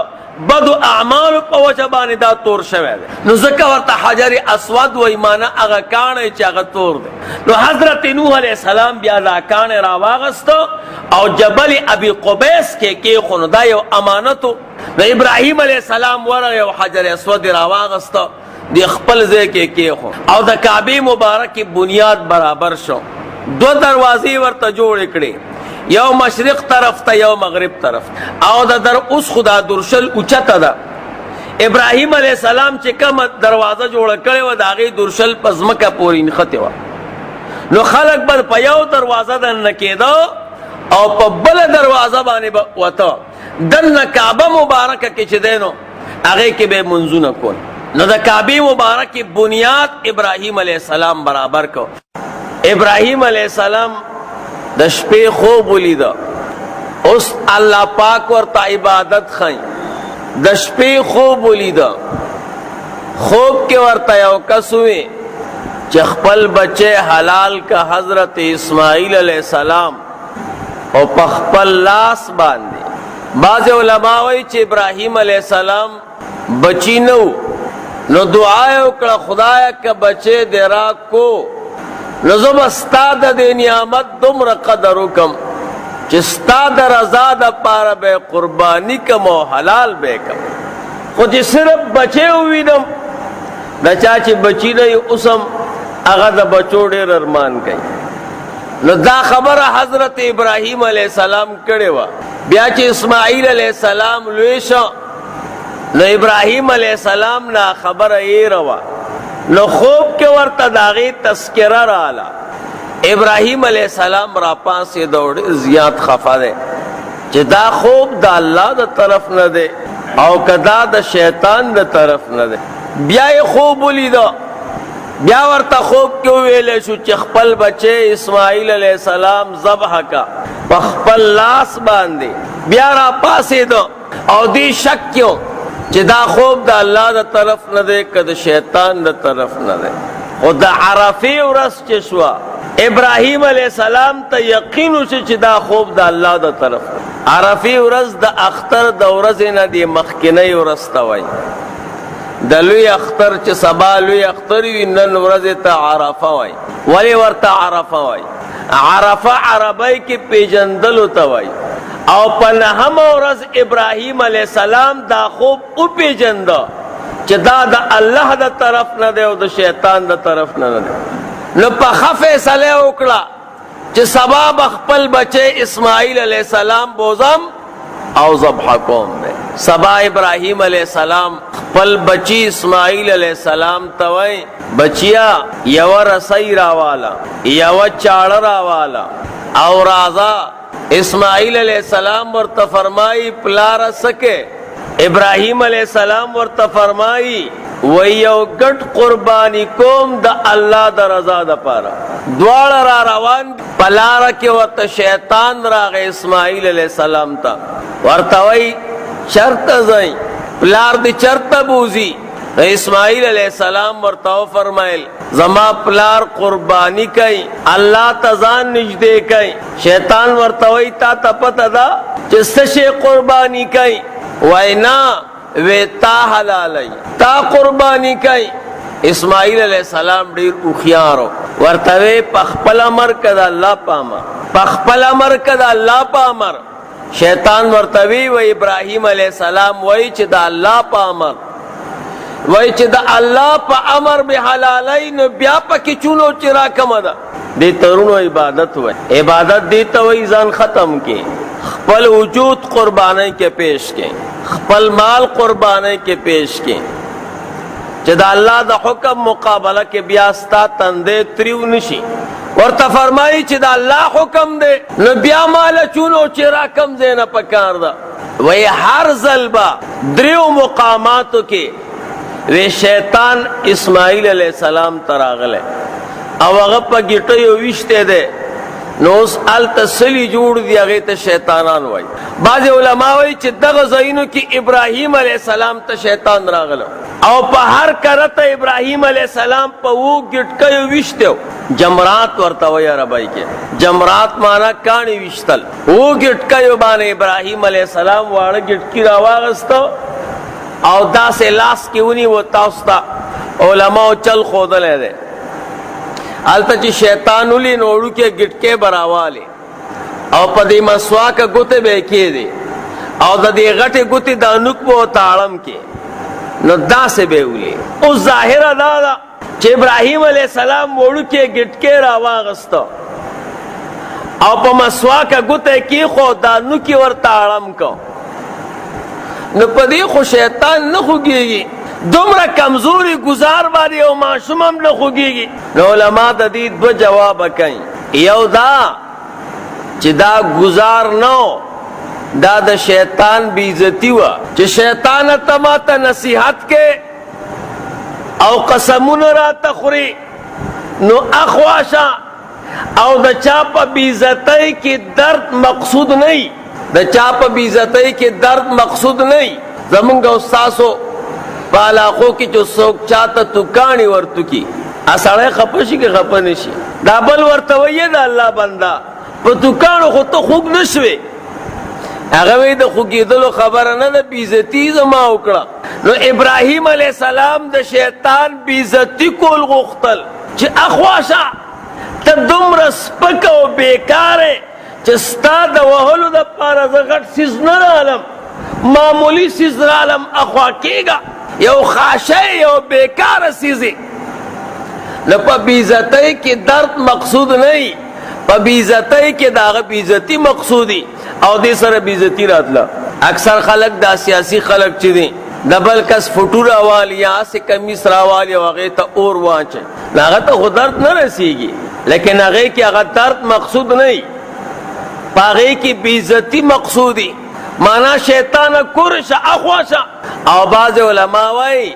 بدو اعمال په وجه باندې دا تور شوی دی. نو ځکه ورته حجر اسود وایي، معنی هغه کاڼی چې هغه تور دی. نو حضرت نوح علیه السلام بیا دا کاڼی راواغسته او جبل ابي قبیس کې کېښو. نو دا یو امانت و. نو ابراهیم علیه السلام ورغی او حجر اسود یې راواغسته، د خپل ځای کې کېښو او د کعبې مبارکې بنیاد برابر شو. دو دروازې ورته جوړې کړې، یو مشرق طرف ته یو مغرب طرف. او د در اوس خدا درشل اوچته ده. ابراهیم علیه السلام چې کومه دروازه جوړه کړې وه د هغې درشل په ځمکه پورې نښتې وه. نو خلک به په یو دروازه دننه کېده او په بله دروازه باندې به وته. دننه کعبه مبارکه کې چې دی نو هغې کې به یې منځونه کول. نو د کعبې مبارکې بنیاد ابراهیم علیه السلام برابر کو. ابراهیم علیه السلام د شپې خوب ولیده. اوس الله پاک ورته عبادت ښیي. د شپې خوب ولیده، خوب کې ورته یو کس ووی چې خپل بچی حلال که حضرت اسماعیل علیه السلام او په خپل لاس باندې. بعض علما وایي چې ابراهیم علیه السلام بچی نه و، نو دعا یې وکړه خدایه که بچی دې راکو نو زه به ستا د دې نعمت دومره قدر وکړم چې ستا د رضا دپاره به یې قرباني کړم او حلال به یې کړم. خو چې صرف بچی ووینم، د چا چې بچی نه وي اوس هم هغه د بچو ډېر ارمان کوي. نو دا خبره حضرت ابراهیم علیه السلام کړې وه. بیا چې اسماعیل علیه السلام لوی شو نو ابراهیم علیه السلام نه خبره ایره وه. نو خوب کې ورته د هغې تذکره راله. ابراهیم علیه السلام راپاڅېده او ډېر زیات خفه دی چې دا خوب د الله د طرف نه دی او که دا د شیطان د طرف نه دی. بیا یې خوب ولیده. بیا ورته خوب کې وویلی شو چې خپل بچی اسماعیل علیه السلام ذبح کا په خپل لاس باندې. بیا راپاڅېده او دې شک کې چې دا خوب د الله د طرف نه دی که د شیطان د طرف نه دی. خو د عرفې ورځ چې شوه ابراهیم علیه السلام ته یقین وشو چې دا خوب د الله د طرف. عرفې ورځ د اختر د ورځې نه د مخکینۍ ورځ ته وایي. د لوی اختر چې سبا لوی اختر وي نن ورځې ته عرفه وایي. ولې ورته عرفه وایي؟ عرفه عربی کې پیژندلو ته وایي. او په نهمه ورځ ابراهیم علیه السلام دا خوب وپیژنده چې دا د الله د طرف نه دی او د شیطان د طرف نه دی. نو په ښه فیصله وکړه چې سبا به خپل بچی اسماعیل علیه السلام بوزم او ذبح کوم دی. سبا ابراهیم علیه السلام خپل بچی اسماعیل علیه السلام ته وایي بچیا یوه رسۍ راواله، یوه چاړه راواله او راځه. اسماعیل علیہ السلام ورته فرمائی پلاره سکے. ابراہیم علیہ السلام ورته فرمائی وی یو گٹ قربانی کوم دا اللہ دا رضا دا پارا. دواړه را روان پلاره کې ورته شیطان راغی اسماعیل علیہ السلام تا ورته وی چرته ځئ پلار دی چرته بوزي. اسماعیل علیہ السلام ورته فرمایل زما پلار قربانی کوي الله ته ځان نږدې کوي. شیطان ورته وایي تا ته پته ده چې څه شی قربانی کوي؟ وایي نه وی تا حلالوي تا قربانی کوي. اسماعیل علیہ السلام ډېر هوښیار ورته وی په خپل امر که د الله په امر، په خپل امر که د الله په امر. شیطان ورته وی ابراهیم علیہ السلام وایي چې د الله په امر، وای چې د الله په امر به حلالای نو بیا پکې چونو چې را کمه ده. دې ترونو عبادت وای. عبادت دې ته وای ځان ختم کې، خپل وجود قربانی کې پیش کې، خپل مال قربانی کې پیش کې چې د الله د حکم مقابله کې بیا ستا تندې تریو نشي. ورته فرمایي چې د الله حکم دی نو بیا مال چونو چې را کم ځای نه پکار ده. وای هر ځل به دریو مقاماتو کې وی شیطان اسماعیل علیہ السلام تراغلے او هغه په ګیټیو ویشته ده. نو اوس هلته سلي جوړ دي هغې ته شیطانان وایي. بعضې علما وایي چې دغه ځایونو کې ابراهیم علیہ السلام ته شیطان راغله او په هر کرته ابراهیم علیہ السلام په وو ګیټکیو ویشته. جمرات ورته وایي عربی کې. جمرات معنا کاڼي ویشتل. وو ګیټکیو باندې ابراهیم علیہ السلام واړه ګیټکي راواغسته او دا سے لاس کی ونی و تاستا علماء چل خودلے دے آلتا چی شیطان ولی نوڑو کے گٹکے براوالے او پا دی مسواک گتے بے کیے دے او دا دی غٹے گتے دا نکبو تاڑم کے نو دا سے بے اولی اس ظاہرہ دادا چی ابراہیم علیہ السلام وڑو کے گٹکے راواغستا او پا مسواک گتے کی خود دا نکی ور تاڑم کو نو پا دی خو شیطان نخوگی گی دومره کمزوری گزار باری او معشومم نخوگی گی نو علماء دا دی دو جواب کئی یو دا چی دا گزار نو دا دا شیطان بیزتی وا چی شیطان تما تا نصیحت کے او قسمون را تخوری نو اخواشا او دا چاپا بیزتی کی درد مقصود نہیں دا چاپا بیزتی کی درد مقصود نہیں زمانگا استاسو پالاخو کی جو سوک چاہتا تکانی ورتو کی اساڑے خپشی کے خپنشی دا بل ورتویے دا اللہ بندہ پا تکانو خود تو خوب نشوے اگوی دا خوگی دلو خبرنا دا بیزتی زما اکڑا نو ابراہیم علیہ السلام دا شیطان بیزتی کول غختل چی اخواشا تا دم رسپک و بیکارے چی ستا دا وحلو دا پارا زغٹ سیز نرالم معمولی سیز رالم اخوا کیگا یو خاشے یو بیکار سیزی لپا بیزتی کی درد مقصود نہیں پا بیزتی کی داغ بیزتی مقصودی او دی سر بیزتی راتلا اکثر خلق دا سیاسی خلق چی دی دبل کس فٹور والی یا سے کمیس راوالی وغیتا اور وانچے ناغتا خود درد نہ رسیگی لیکن اغی کی اغا درد مقصود نہیں پاغی کی بیزتی مقصودی مانا شیطان کرشا اخواشا او باز علماء وائی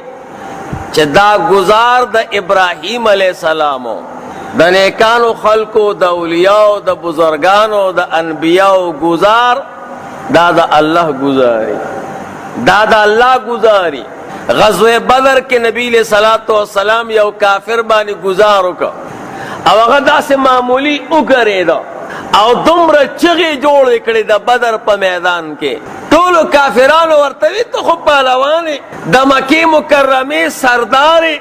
چه دا گزار دا ابراہیم علیہ السلامو دا نیکانو خلقو دا اولیاء دا بزرگانو دا انبیاء گزار دا دا اللہ گزاری دا دا اللہ گزاری غزوہ بدر کے نبی علیہ السلام یو کافر بانی گزارو کا او غدا سے معمولی اکرے دا او دمر چغی جوڑ کڑی دا بدر پا میدان کے طولو کافرانو ورطوی تو خوب پہلوانے دا مکی مکرمی سرداری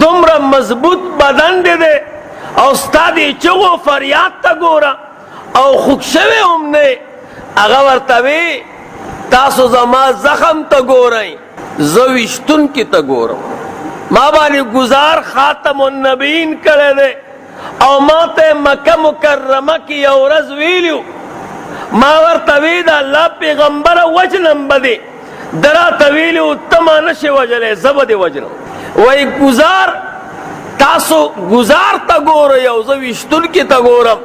دمر مضبوط بدن دے دے او استادی چغو فریاد تا گورا او خوکشوی امنے اگا ورطوی تاسو زما زخم تا گورائیں زویشتن کی تا گورا ما بانی گزار خاتم النبیین کرے دے او ما تے مکہ مکرمہ کی یورز ویلیو ما ورطوید اللہ پیغمبر وجنم بدے درا طویلیو تما نشے وجلے زبد وجنم وی گزار تاسو گزار تا گورا یوزو وشتن کی تا گورم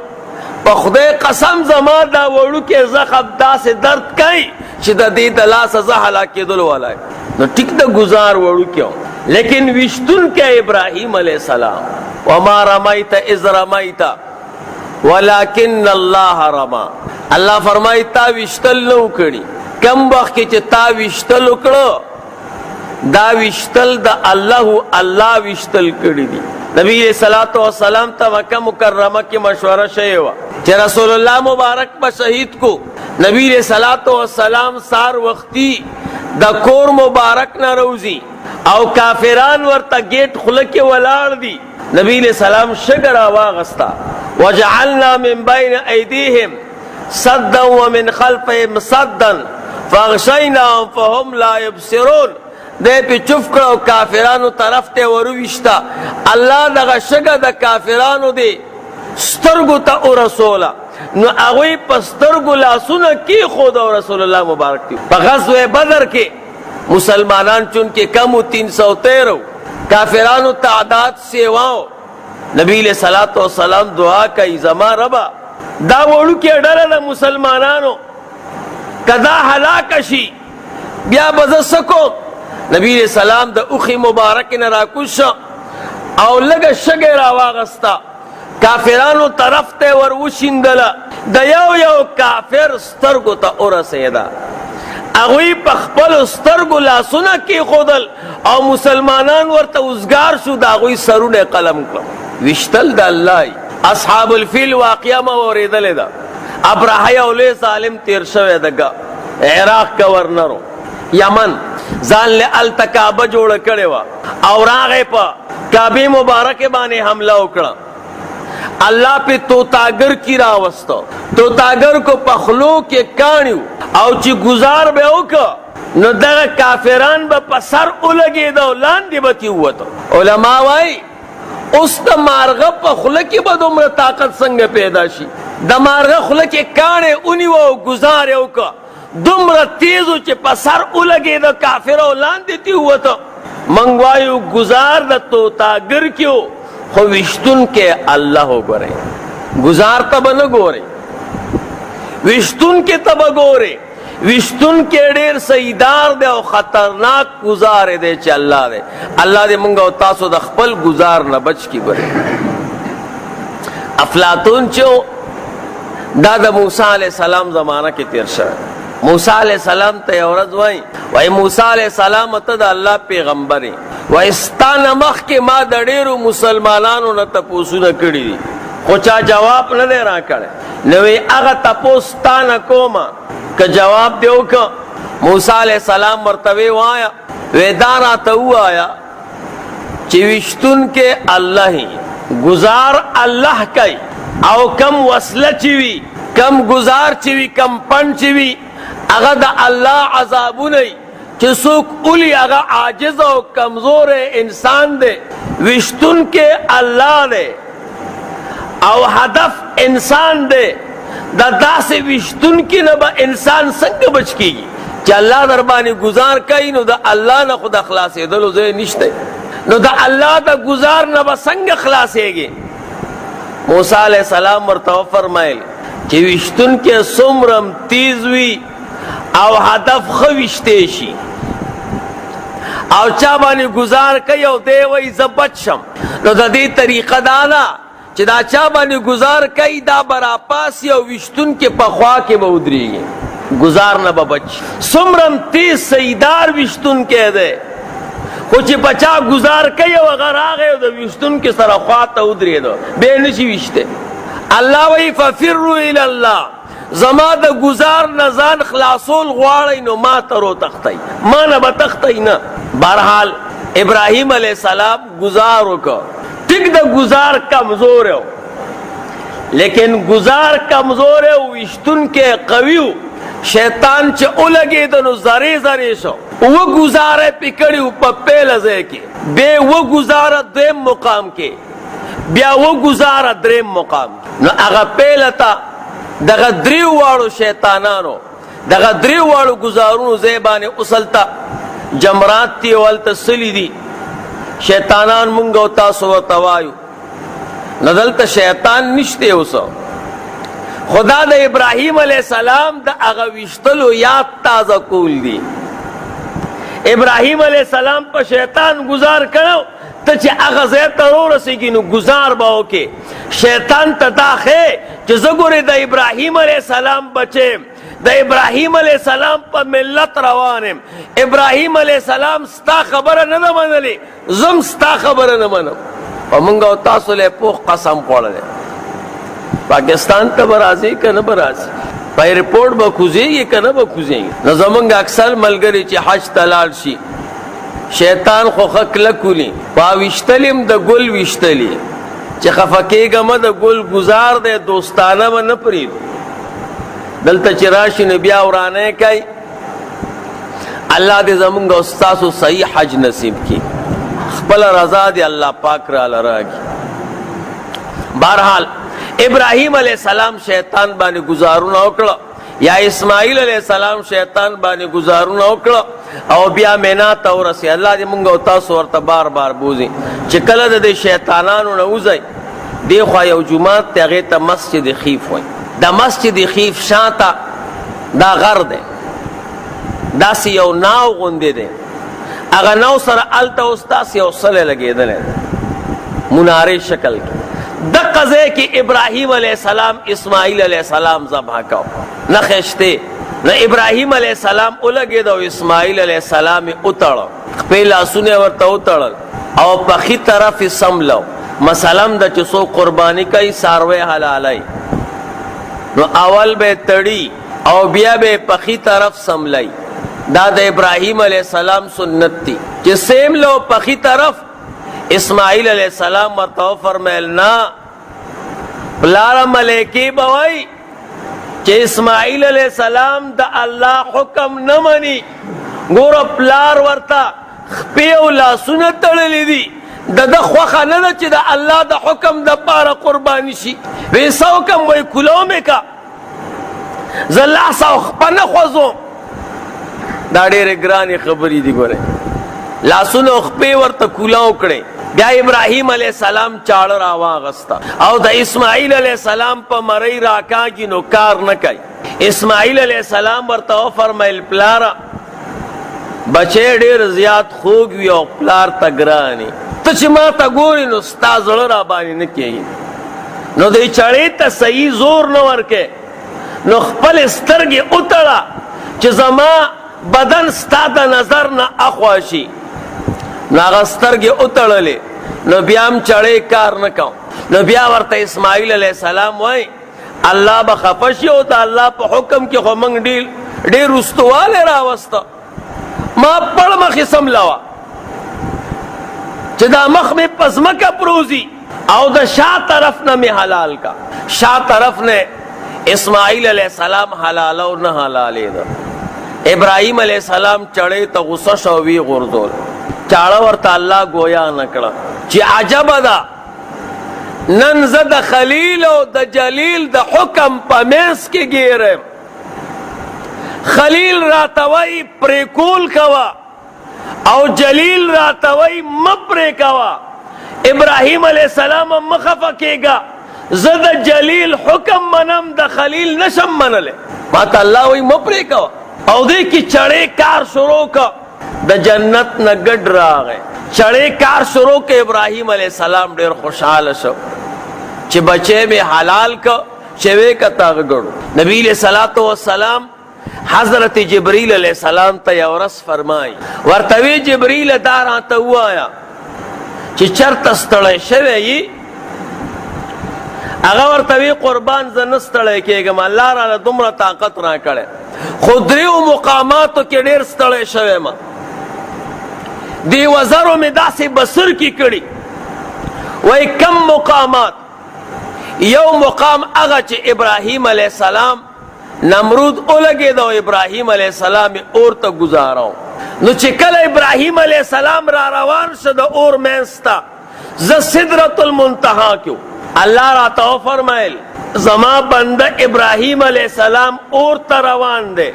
پا خدای قسم زما دا وڑو کے زخم دا سے درد کئی چی دا دی دلا سزا حلاکی دلو والا ہے نو ٹک دا گزار وڑو کیوں لیکن وشتن کے ابراہیم علیہ السلام وما رمیت اذ رمیت ولیکن اللہ رما اللہ فرمائی تا وشتل نو کڑی کم وقت کی چی تا وشتل اکڑو دا وشتل دا اللہ وشتل کڑی دی نبی صلی اللہ علیہ وسلم تا مکہ مکرمہ کی مشورہ شیئے چی رسول اللہ مبارک با شہید کو نبی صلی اللہ علیہ وسلم سار وقتی دا کور مبارک نہ روزی او کافران ورطا گیٹ خلق والار دی نبی علیہ السلام شگر آواغستا وجعلنا من بین ایدیہم صدا ومن خلفہم صدا فاغشیناہم فہم لا یبصرون دے پی چف کرو کافرانو طرف تے وروشتا اللہ دا شگر دا کافرانو دے سترگو تا او رسولا نو اغوی پسترگو لاسونا کی خود او رسول اللہ مبارک تی پا غزوہ بدر کے مسلمانان چونکہ کم 313 کافرانو تعداد سیواؤ نبی علیہ السلام دعا کئی زمان ربا دا وڑو کی ڈر مسلمانانو کدا ہلاکشی بیا بزر سکو نبی علیہ السلام دا اخی مبارک نراکوش او لگا شگر آواغستا کافرانو طرف تے وروشندلا دا یو کافر سترگو تا ارسیدا اغوی پخپل سترگو لاسونا کی خودل او مسلمانان ورطا ازگار شو دا اغوی سرون قلم کرو وشتل دا اللہ اصحاب الفیل واقعہ موریدل دا ابراہی اولی ظالم تیر شوی دگا عراق گورنرو یمن ځان له التکابه جوړ کړي وا او راغې په کعبه مبارکه باندې حمله وکړه. اللہ پہ توتاگر کی راوستو، توتاگر کو پخلو کے کانیو او چی گزار بے اوکا نو دغا کافران با پسر اولگی دو لاندی بتی ہوا تو علماء وائی اس دا مارغا پخلکی با دمرا طاقت سنگ پیدا شی. دا مارغا خلکی کانے انیو او گزار اوکا دمرا تیزو چی پسر اولگی دو کافران لاندی تی ہوا تو منگوائیو گزار دا توتاگر کیو خوشتن کے اللہ ہو گورے گزار تب نہ گورے وشتن کے تب گورے وشتن کے ڈیر سیدار دے او خطرناک گزارے دے چا اللہ دے اللہ دے منگا و تاسو دا خپل گزار نہ بچ کی گورے. افلاطون چو دادا موسیٰ علیہ السلام زمانہ کے تیر شاہ موسیٰ علیہ السلام تے عورت وائی موسیٰ علیہ السلام تا دا اللہ پیغمبر ہیں وَإِسْتَانَ مَخْ کے ما دڑیرو مسلمانانو نا تپوسو نا کڑی دی خوچا جواب نا دے رہا کڑے نوی اگا تپوستانا کوما کہ جواب دیو کہ موسیٰ علیہ السلام مرتبے وایا ویدانا تاو آیا چوشتن کے اللہ ہی گزار اللہ کئی او کم وصلہ چوی کم گزار چوی کم پن چوی اگا دا اللہ عذابو نہیں کہ سوک اولی اگا عاجز و کمزور انسان دے وشتن کے اللہ دے او ہدف انسان دے دا سے وشتن کی نبا انسان سنگ بچ کی گی کہ اللہ دربانی گزار کئی نو دا اللہ نا خود اخلاصے دلو زی نشتے نو دا اللہ دا گزار نبا سنگ اخلاصے گی. موسیٰ علیہ السلام مرتبہ فرمائل کہ وشتن کے سمرم تیزوی او ہدف خوشتیشی او چا بانی گزار کئی او دے وی زبت شم نو دا دی طریقہ دانا چی دا چا بانی گزار کئی دا برا پاسی او وشتن کے پخوا کے بودری گی گزار نبا بچ سمرم تیز سیدار وشتن کے دے خوچی پچا گزار کئی او اگر آگئے دا وشتن کے سر خواتا ادری دو بے نشی وشتے. اللہ وی ففروا الاللہ زما دا گزار نزان خلاصول غواړی نو ما ترو تختی ما نبا تختی نا. بہرحال ابراہیم علیہ السلام گزارو کا ٹک دا گزار کمزور ہے لیکن گزار کمزور ہے وشتن کے قویو شیطان چے اولگی دنو زری زری شو وہ گزارے پکڑی پا پیلزے کے بے وہ گزارہ دیم مقام کے بیا وہ گزارہ دریم مقام کے نو اگا پیلتا دغه دریو واړو شیطانانو دغه دریو واړو گزارونو زیبانه اصلتا جمرات تی ولتا سلی دی شیطانان منگو تاسو و توایو ندلتا شیطان نشتے اسو خدا دا ابراہیم علیہ السلام دا اغوشتلو یاد تازہ کول دی. ابراہیم علیہ السلام پا شیطان گزار کرو تا چی اغزیت رو رسیگی نو گزار باو کے شیطان تا داخے چی زگوری دا ابراہیم علیہ السلام بچے دا ابراہیم علیہ السلام پا ملت روانم ابراہیم علیہ السلام ستا خبر ندا منلی زم ستا خبر نمانم و منگا تاسو لے پوخ قسم پوڑلے پاکستان تا برازی کا نبرازی پای رپورٹ با کوزیگی که نبا کوزیگی نظمانگ اکثر ملگری چی حج تلال شی شیطان خو خک لکولی پا وشتلیم دا گل وشتلی چی خفکیگا ما دا گل گزار دے دوستانه ما نپرید دلتا چی راشی نبیا ورانے کئی اللہ دے زمانگا استاسو صحیح حج نصیب کی خپل رضا دی اللہ پاک را لراگی. بہرحال ابراہیم علیہ السلام شیطان بانی گزارون اوکڑا یا اسماعیل علیہ السلام شیطان بانی گزارون اوکڑا او بیا مینا تورسی اللہ دی منگا تاسو ورطا بار بار بوزی چکل دے شیطانانو نوزائی دی خواہ یو جماعت تیغیتا مسجد خیف ہوئی دا مسجد خیف شانتا دا غر دے دا سی یو ناو غندے دے اگا ناو سر علتا استاس یو صلح لگے دلے منارے شکل کی دا قضے کی ابراہیم علیہ السلام اسماعیل علیہ السلام ذبح کاؤ نہ خیشتے نہ ابراہیم علیہ السلام الگے دو اسماعیل علیہ السلام اتڑ پہلا سنے ورطا اتڑ او پخی طرف سملو مسلم دا چسو قربانی کئی ساروے حلالائی نو اول بے تڑی او بیا بے پخی طرف سملائی دا د ابراهیم علیہ السلام سنت تی چې سیم لو پخی طرف اسماعیل علیہ السلام ورته فرمایل نا پلار ملکی بوي چې اسماعیل علیہ السلام د الله حکم نه مني. ګور پلار ورته خپې او لاسونه تړلې دي د خوخه نه ده چې د الله د حکم د پاره قرباني شي. وې سو کم وې کولومه کا زلا سو خپنه خوځو دا ډېرې ګرانې خبرې دي. ګوره لاسونه خپې ورته کولاو کړې. بیا ابراهیم علیہ السلام چاړه راواغستا او د اسماعیل علیہ السلام په مړی راکاږي نو کار نه کوي. اسماعیل علیہ السلام ورته فرمایل پلاره بچی ډېر زیات خوږ وي او پلار ته ګرانې ته چې ما ته ګورې نو ستا زړه را باندې نه کېږي. نو دې چړې ته صحیح زور نه ورکې نو خپل سترګې وتړه چې زما بدن ستا د نظر نه اخوا شي. نو هغه سترګې وتړلې نو بیا هم چړې کار نه کوم. نو بیا ورته اسماعیل علیہ السلام وایي الله به خفه شي او د الله په حکم کې خو موږ ډېر رستوالی راوسته. ما پړ مخې سملوه چې دا مخ مې په ځمکه پروزي او د شا طرف نه مې حلال کا. شا طرف نه اسماعیل علیہ السلام حلالو نه حلالېده. ابراهیم علیہ السلام چړې ته غصه شو وی غورځول. چاړه ورته الله گویا نه کړه چې عجبه ده نن زه د خلیل او د جلیل د حکم په منځ کې ګیرم. خلیل راته وایي پرې کول کوه او جلیل راته وایي مه پرې کوه. ابراهیم علیہ السلام مه خفه کېږه زه د جلیل حکم منم د خلیل نشم منلی. ما ته الله وایي مه پرې کوه او دې کې چړې کار شروع که د جنت نه ګډ راغی. چړې کار شروع که ابراهیم علیہ السلام ډېر خوشحاله شو چې بچی مې حلال که چې وې که تاغه ګړو. نبی علیہ الصلاۃ والسلام حضرت جبریل علیہ السلام ته یو ورځ فرمایي ورته وی جبریل دا راته ووایه چې چېرته ستړی شوی یې. هغه ورته وی قربان زه نه ستړی کېږم الله راله دومره طاقت راکړی خو دریو مقاماتو کې ډېر ستړی شوی یم. دې وزرو مې داسې بسر کې کړي وایي کم مقامات. یو مقام هغه چې ابراهیم علیہ السلام نمرود اولګېد او ابراهیم علیہ السلام یې اور ته ګزاراو. نو چې کله ابراهیم علیہ السلام را روان شه د اور منځ ته زه سدرة المنتهی کې الله راته وفرمایل زما بنده ابراهیم علیہ السلام اور ته روان دی.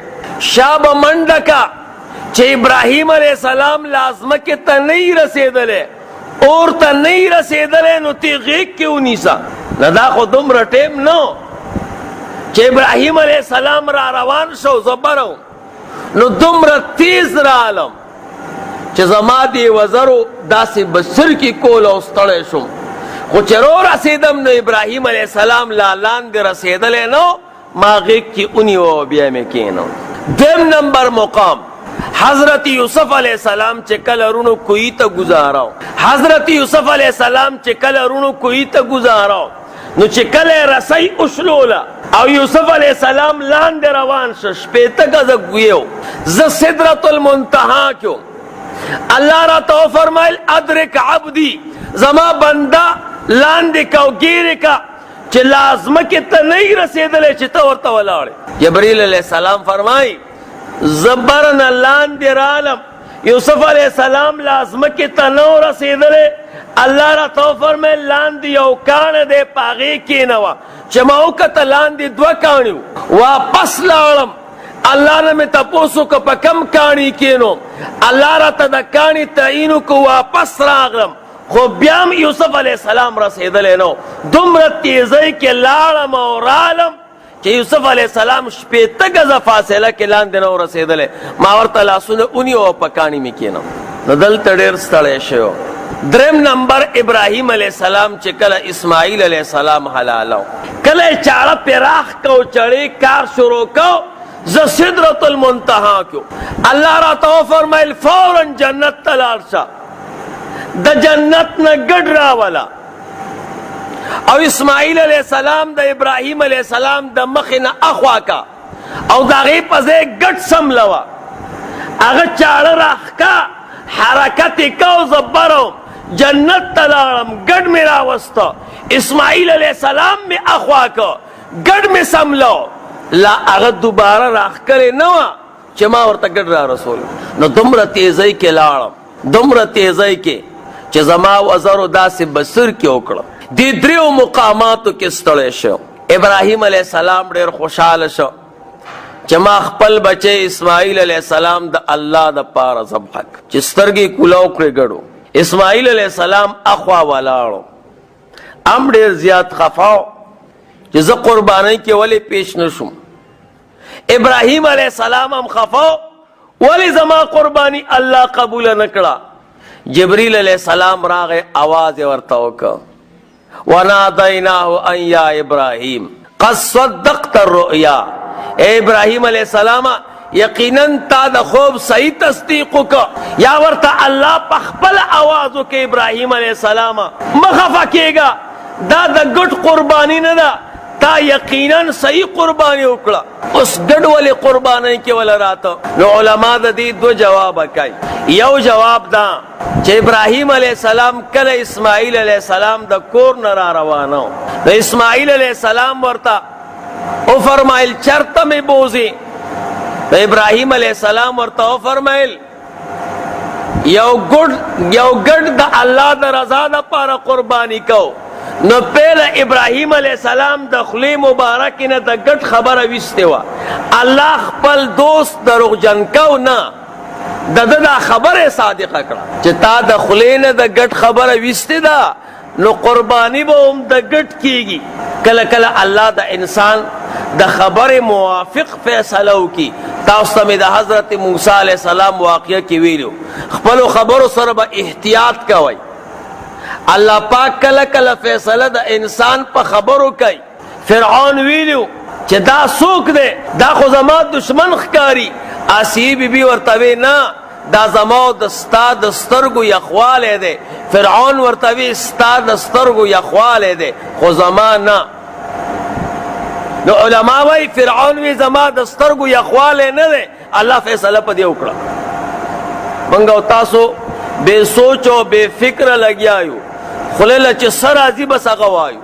شا به منډه کا چې ابراهیم علیہ السلام لازمکې ته نه رسېدلی اور ته نه رسېدلی نو تی غېږ کې ونیسه. نه دا خو دومره ټیم نه چې ابراهیم علیہ السلام را روان شو زبرو نو دومره تیز رالم چې زما دې وزرو داسې بسر کې کول او ستړی شم. خو چې رو رسېدم نو ابراهیم علیہ السلام لا لاندې رسېدلی نو ما غېږ کې ونیوه بیا مې کېنم. دویم نمبر مقام حضرت یوسف علیہ السلام چې کله رونو کوی ته گزاراو. حضرت یوسف علیہ السلام چې کله رونو کوی ته گزاراو نو چې کله رسی اشلوله او یوسف علیہ السلام لاندې روان شه شپېته گزه ګویو زه سدرة المنتهی کیو. الله راته وفرمایل ادرک عبدی زما بنده لاندې کا او ګیرې کا چې لازمکې ته نه رسېدلی چې ته ورته ولاړې. جبریل علیہ السلام فرمایي زبرنه لاندې رالم یوسف علیہ السلام لازمکې ته نه رسېدلی. الله راته وفرمایل لاندې یو کاڼی دی په هغې کېنوه چې ما وکته لاندې دوه کاڼي وو. واپس لاړم الله نه مې تپوس وکړه په کم کاڼي کېنوم. الله راته د کاڼي تعین وکړو واپس راغلم خو بیا هم یوسف علیہ السلام رسېدلی نو. دومره تیزۍ کې لاړم او رالم چې یوسف علیہ السلام شپېته گزه فاصله کې لاندې نه و رسېدلی. ما ورته لاسونه ونیو او په کاڼي مې کېنم. نو دلته ډېر ستړی شوی. دریم نمبر ابراهیم علیہ السلام چې کله اسماعیل علیہ السلام حلالو کله یې چاړه پراخ کو چړې کار شروع کو زه سدرة المنتهی کیو. الله راته وفرمایل فوراً جنت ته لاړ شه د جنت نه ګډ راوله او اسماعیل علیہ السلام د ابراهیم علیہ السلام د مخې نه اخوا کا او د هغې په ځای ګډ سملوه. اغا چاڑ راخکا حرکت کاو زبرو جنت تلارم گڑ میں راوستا اسماعیل علیہ السلام میں اخوا کا گڑ میں سملو لا اغا دوبارہ راخکلے نوا چما ورطا گڑ را رسول نو دمرا تیزی کے لارم دمرا تیزی کے چه زما وزرو دا سی بسر کی اکڑا دی دریو مقاماتو کستڑے شو ابراہیم علیہ السلام دیر خوشحال شو چما خپل بچے اسماعیل علیہ السلام دا اللہ دا پارا زبحک چسترگی کلاو کرے گڑو اسماعیل علیہ السلام اخوا والاڑو ام دیر زیاد خفاو چیز قربانی کے ولی پیش نشم ابراہیم علیہ السلام ام خفاو ولی زما قربانی اللہ قبول نکڑا جبریل علیہ السلام راغ آواز ورتاوکا وَنَادَيْنَاهُ أَنْ يَا إِبْرَاهِيمُ قَدْ صَدَّقْتَ الرُّؤْيَا اے ابراہیم علیہ السلام یقیناً تا دا خوب صحیح تصدیقو کا یا ورطا اللہ پخپل آوازو کے ابراہیم علیہ السلام مخفا کیے گا دا گٹ قربانی ندا تا یقیناً صحیح قربانی اکڑا اس گڑ والی قربانی کے والا راتا نو علماء دا دی دو جواب اکائی یو جواب دا چه ابراہیم علیہ السلام کل اسماعیل علیہ السلام دا کور نرا روانو دا اسماعیل علیہ السلام ورطا او فرمائل چرتا میں بوزی دا ابراہیم علیہ السلام ورطا او فرمائل یو گڑ دا اللہ دا رضا دا پارا قربانی کو نو پہلا ابراہیم علیہ السلام دا خلی مبارکی نا دا گڑ خبر ویستے وا اللہ خپل دوست دا رخ جن کو نا دا خبر صادقہ کرا چتا دا خلی نا دا گڑ خبر ویستے دا نو قربانی با ام دا گڑ کیگی کل کل اللہ دا انسان دا خبر موافق فیصلو کی تاستمی دا حضرت موسیٰ علیہ السلام واقعہ کی ویلو خپلو خبرو سر با احتیاط کوئی اللہ پاک کل کل فیصلہ دا انسان پا خبرو کئی فرعون ویلو چه دا سوک دے دا خو زما دشمن خکاری آسی بی بی ورطوی نا دا زما دستا دسترگو یخوالے دے فرعون ورطوی ستا دسترگو یخوالے دے خو زما نا نو علماء وی فرعون وی زما دسترگو یخوالے نا دے اللہ فیصلہ پا دے اکڑا منگو تاسو بے سوچو بے فکر لگیایو خلیل چه سر آزی بس اغوایو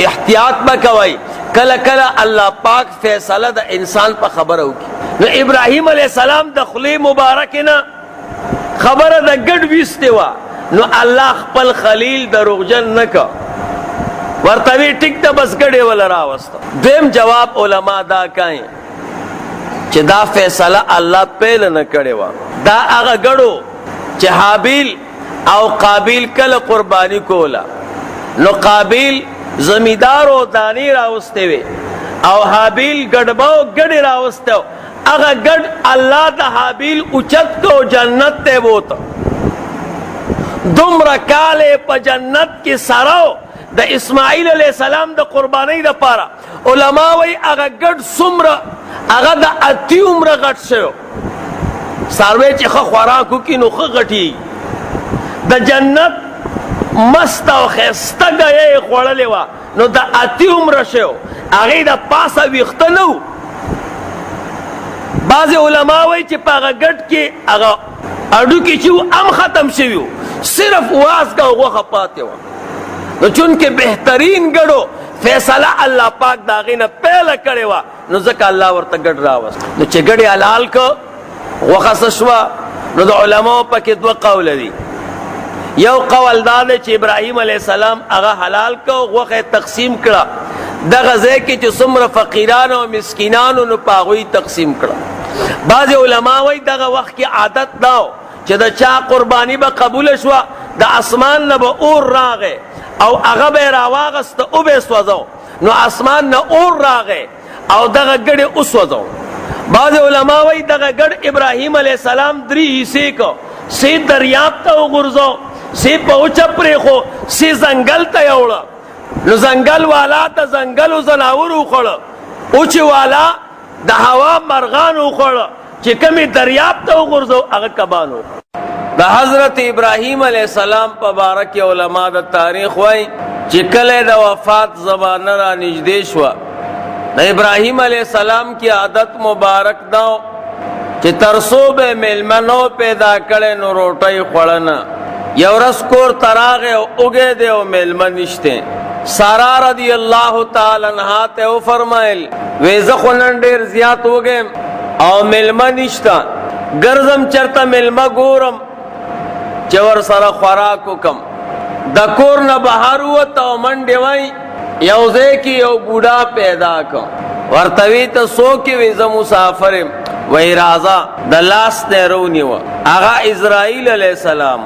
احتیاط بکوائی کلا کلا اللہ پاک فیصلہ دا انسان پا خبر ہوگی نو ابراہیم علیہ السلام دا خلی مبارکنا خبر دا گڑ ویستے وا نو اللہ خپل خلیل دا رغجن نکا ورطوی ٹک تا بس گڑے والا راوستا دویم جواب علماء دا کائیں چه دا فیصلہ اللہ پیل نکڑے وا دا اغا گڑو چه حابیل او قابیل کل قربانی کولا نو قابیل زمیدار و دانی راوستے وے او حابیل گڑباو گڑی راوستے ہو اگا گڑ اللہ دا حابیل اچت کو جنت تے بوتا دم رکالے پا جنت کی سراو دا اسماعیل علیہ السلام دا قربانی دا پارا علماء وی اگا گڑ سمرا اگا دا اتی عمر گڑ شو ساروے چی خواہ خوراکو کی نو خواہ گٹی دا جنت مستا و خیستا گئے خوڑلے وا نو دا اتی عمر شو اگی دا پاسا ویختا نو بعض علماء وی چی پاگا گٹ کی اگا اڈو کی چیو ام ختم شویو صرف واز کا وخا پاتے وا نو چونکہ بہترین گڑو فیصلہ اللہ پاک داغینا پہلا کرے وا نو زکا اللہ ورطا گڑ راوست نو چی گڑی حلال کو وخا سشوا نو دا علماء پا کی دو قول دی یو قول دادے چی ابراہیم علیہ السلام اگا حلال کو وخا تقسیم کرا دا غزے کی چی سمر فقیرانو و مسکینانو نو پاغوی تقسیم کرا بعض علماء وی دا وقت کی عادت داو چی دا چا قربانی با قبول شوا دا اسمان نبا اور راغے او اگا بے راواغست او بے سوزو نو اسمان نا اور راغے او دا گڑی اس وزو بعض علماء وی دا گڑ ابراہیم علیہ السلام دری حصے کو سی دریاب تا غرزو سی پوچا پریخو سی زنگل تا یوڑا نو زنگل والا تا زنگل و زناور اخوڑا اوچی والا دا ہوا مرغان اخوڑا چی کمی دریاب تا غرزو اگا کبانو دا حضرت ابراہیم علیہ السلام پا بارک علماء دا تاریخ وائی چی کلے دا وفات زبان را نجدیش وا دا ابراہیم علیہ السلام کی عادت مبارک داو چې ترسو به ملمنو پیدا کړي نو روټۍ خوړنه. یو ورځ کور تراغه او اوګه دی او ملمن نشته. سارا رضی الله تعالی عنها ته فرمایل وې زه خو نن ډېر زیات وګم او ملمن نشته، ګرځم چرته ملما ګورم چې ور سره خوراک وکم. د کور نه بهر وته او منډې وای یو ځای کې یو بوډا پیدا کړ. ورته وی ته څوک یې؟ زه مسافر یم. وای راځه. د لاس نه رونیوه. هغه اسرائیل علیه السلام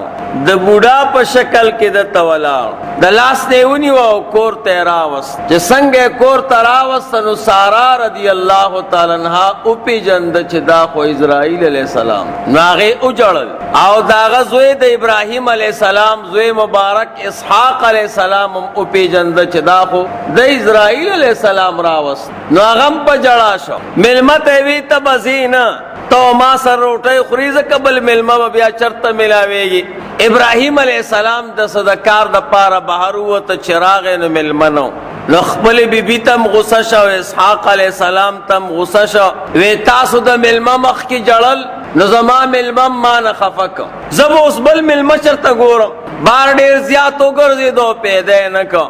د بوډا په شکل کې د تولاړ د لاس نه ونیوه او کور ته راوست. چې څنګه کور ته راوست نو سارا رضی الله تعالی عنها او پیژند چې دا خو اسرائیل علیه السلام. نو هغه وجړل او داغه زوی د ابراهیم علیه السلام زوی مبارک اسحاق علیه السلام او پیژند چې دا خو د اسرائیل علیه السلام راوست. نو هغه په جړا شو. ملمت وی ته بزینا تو ما سر روټي خوريزه قبل ملما بیا چرته ملاويږي. ابراهیم علیہ السلام د صدکار د پاره بهر وته چراغ نو ملمنو. نو خپل بیبي تم غصه شو، اسحاق علیہ السلام تم غصه شو. وی تاسو د ملما مخ کی جړل نو زما ملما ما نه خفق. زب اوس بل ملما چرته ګورم بار ډیر زیات وګرځیدو پیدا نه کو.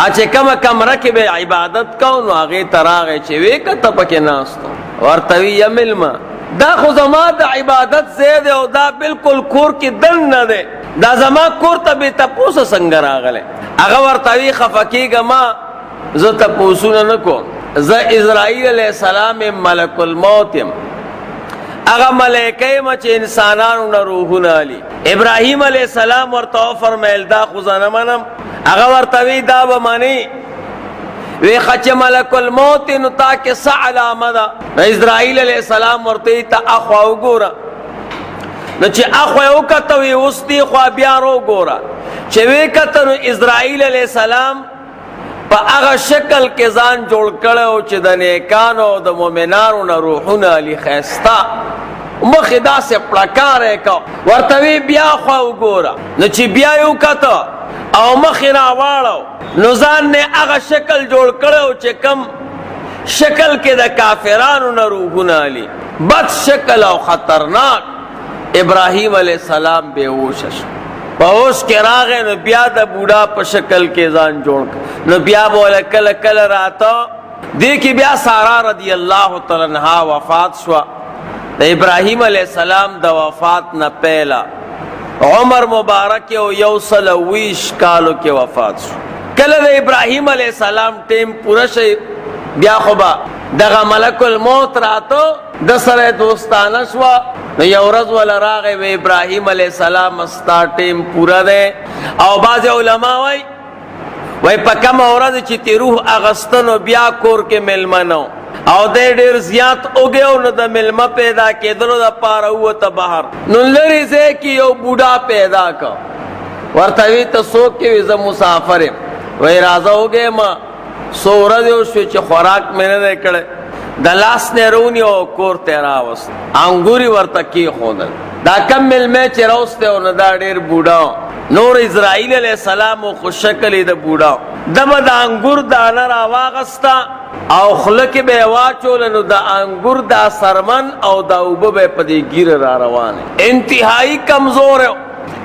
اچ کم کمره کې به عبادت کو نو هغه تراغه چې وی کته پکې ناستو. ورته وی ملما دا خو زما د عبادت زید او دا بالکل کور کې دن نه ده. دا زما کور ته به تاسو څنګه راغله؟ هغه ورتاوی خفقیګه ما زه تاسو نه کو. زه اسرائیل علیہ السلام ملک الموت يم. هغه ملائکه ما چې انسانانو نه روحونه علي. ابراهیم علیہ السلام ورته فرمایل دا خو زنه منم. هغه ورتاوی دا به معنی وی خچ ملک الموت نو تا کې څه علامه ده؟ اسرائیل علیہ السلام ورته ته اخوا وګوره. نو چې اخوا وکته وی اوس دی خو بیا وګوره. چې وی کته نو اسرائیل علیہ السلام په هغه شکل کې ځان جوړ کړو چې د نیکانو او د مؤمنانو نه روحونه علی خيستا مخې داسې پړکارې کو. ورته وی بیا خوا وګوره. نو چې بیا یو کته او مخې راواړو نو ځان نه هغه شکل جوړ کړو چې کم شکل کې د کافرانو نه روحونه علي. بد شکل او خطرناک. ابراهیم علیہ السلام بیهوش شو. بیهوش کې راغی نو بیا د بوډا په شکل کې ځان جوړ کړ. نو بیا بوله کله کله راته دې کې بیا سارا رضی الله تعالی عنها وفات شو. د ابراهیم علیہ السلام د وفات نه پهلا عمر مبارک یو 120 کالو کې وفات شو. کله د ابراهیم علیہ السلام ټیم پوره شي بیا خو با دغه ملک الموت راتو د سره دوستانه شو. نو یو ورځ ول راغی و ابراهیم علیہ السلام استا ټیم پوره ده. او بعض علما وای په کوم ورځ چې تی روح اغستنو بیا کور کې ملمنو او د ډیر زیات اوګیو نو د ملما پیدا کېدلو د پاره وته بهر. نو لری زه کې یو بوډا پیدا کا. ورته وی ته څوک کې زه مسافر یم. وای راځه اوګه ما سورہ دیو شو چې خوراک مې نه کړه. د لاس نه رونی او کور ته راوست. انګوري ورته کې خودل. دا کم ملمه چې راوسته او نه دا ډیر بوډا. نور اسرائیل علیہ السلام خو شکل د بوډا. دمه د انګور دانه را واغستا او خلک به واچول. نو د انګور دا سرمن او دا وبو به پدې ګیر را روانه. انتهایی کمزور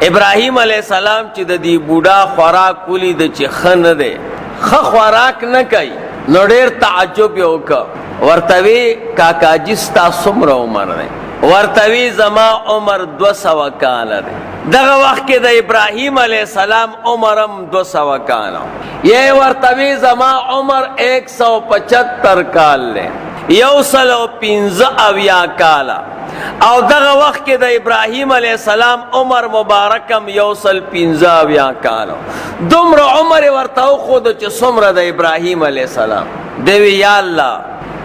ابراهیم علیہ السلام چې د دې بوډا خوراک کولی د چې خن ده خ خوراک نه کوي. نو ډیر تعجب یو کا. ورتوی کاکا جستا څومره عمر ده؟ ورتوی زما عمر 200 کال ده. دغه وخت کې د ابراهیم علیہ السلام عمرم 200 کال. یہ ورتوی زما عمر 175 کال ده. 115 کال. او دغه وخت کې د ابراهیم علیہ السلام عمر مبارکم 115 کال. دومره عمر ورته خود چې څومره د ابراهیم علیہ السلام دی. یا الله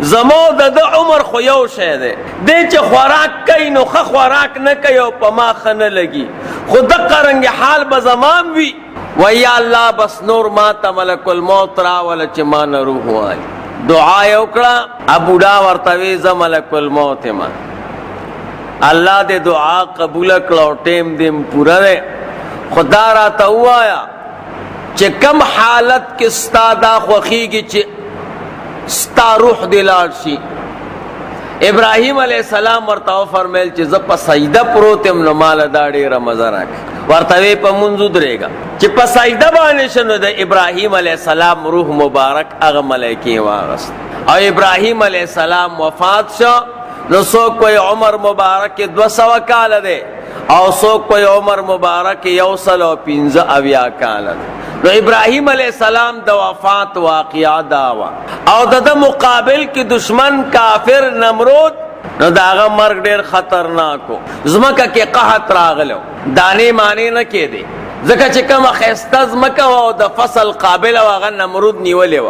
زمو د عمر خو یو شه ده. د چې خوراک کوي نو خ خوراک نه کوي او په ما خنه لګي. خود قرنګ حال به زمام وی. و یا الله بس نور ما ته ملک الموت را ول چې ما نه روح وای. دعا وکړه ابو دا ورتوی ز ملک الموت ما. الله دې دعا قبول کړو. ټیم دې پورا ده. خدا را ته وایا چې کم حالت کې ستا دا خوخیږي چې ستا روح دلار شي. ابراهیم علیہ السلام ورته فرمایل چې زه په سجده پروت یم، نو مال دا ډېره مزه راکړه. ورته وی په منځو درېږه چې په سجده باندې شنو د ابراهیم علیہ السلام روح مبارک هغه ملایکې واغست او ابراهیم علیہ السلام وفات شو. نو څوک کوئی عمر مبارک 200 کال دی او څوک کوئی عمر مبارک 115 کال دی. نو ابراهیم علیہ السلام د وفات واقعا داوا او د مقابل کې دشمن کافر نمرود، نو داغه مرګ ډیر خطرناکو. زمکه کې قحط راغلو، دانه معنی نه کېدی ځکه چې کوم خسته زمکه او د فصل قابل او هغه نمرود نیولې و.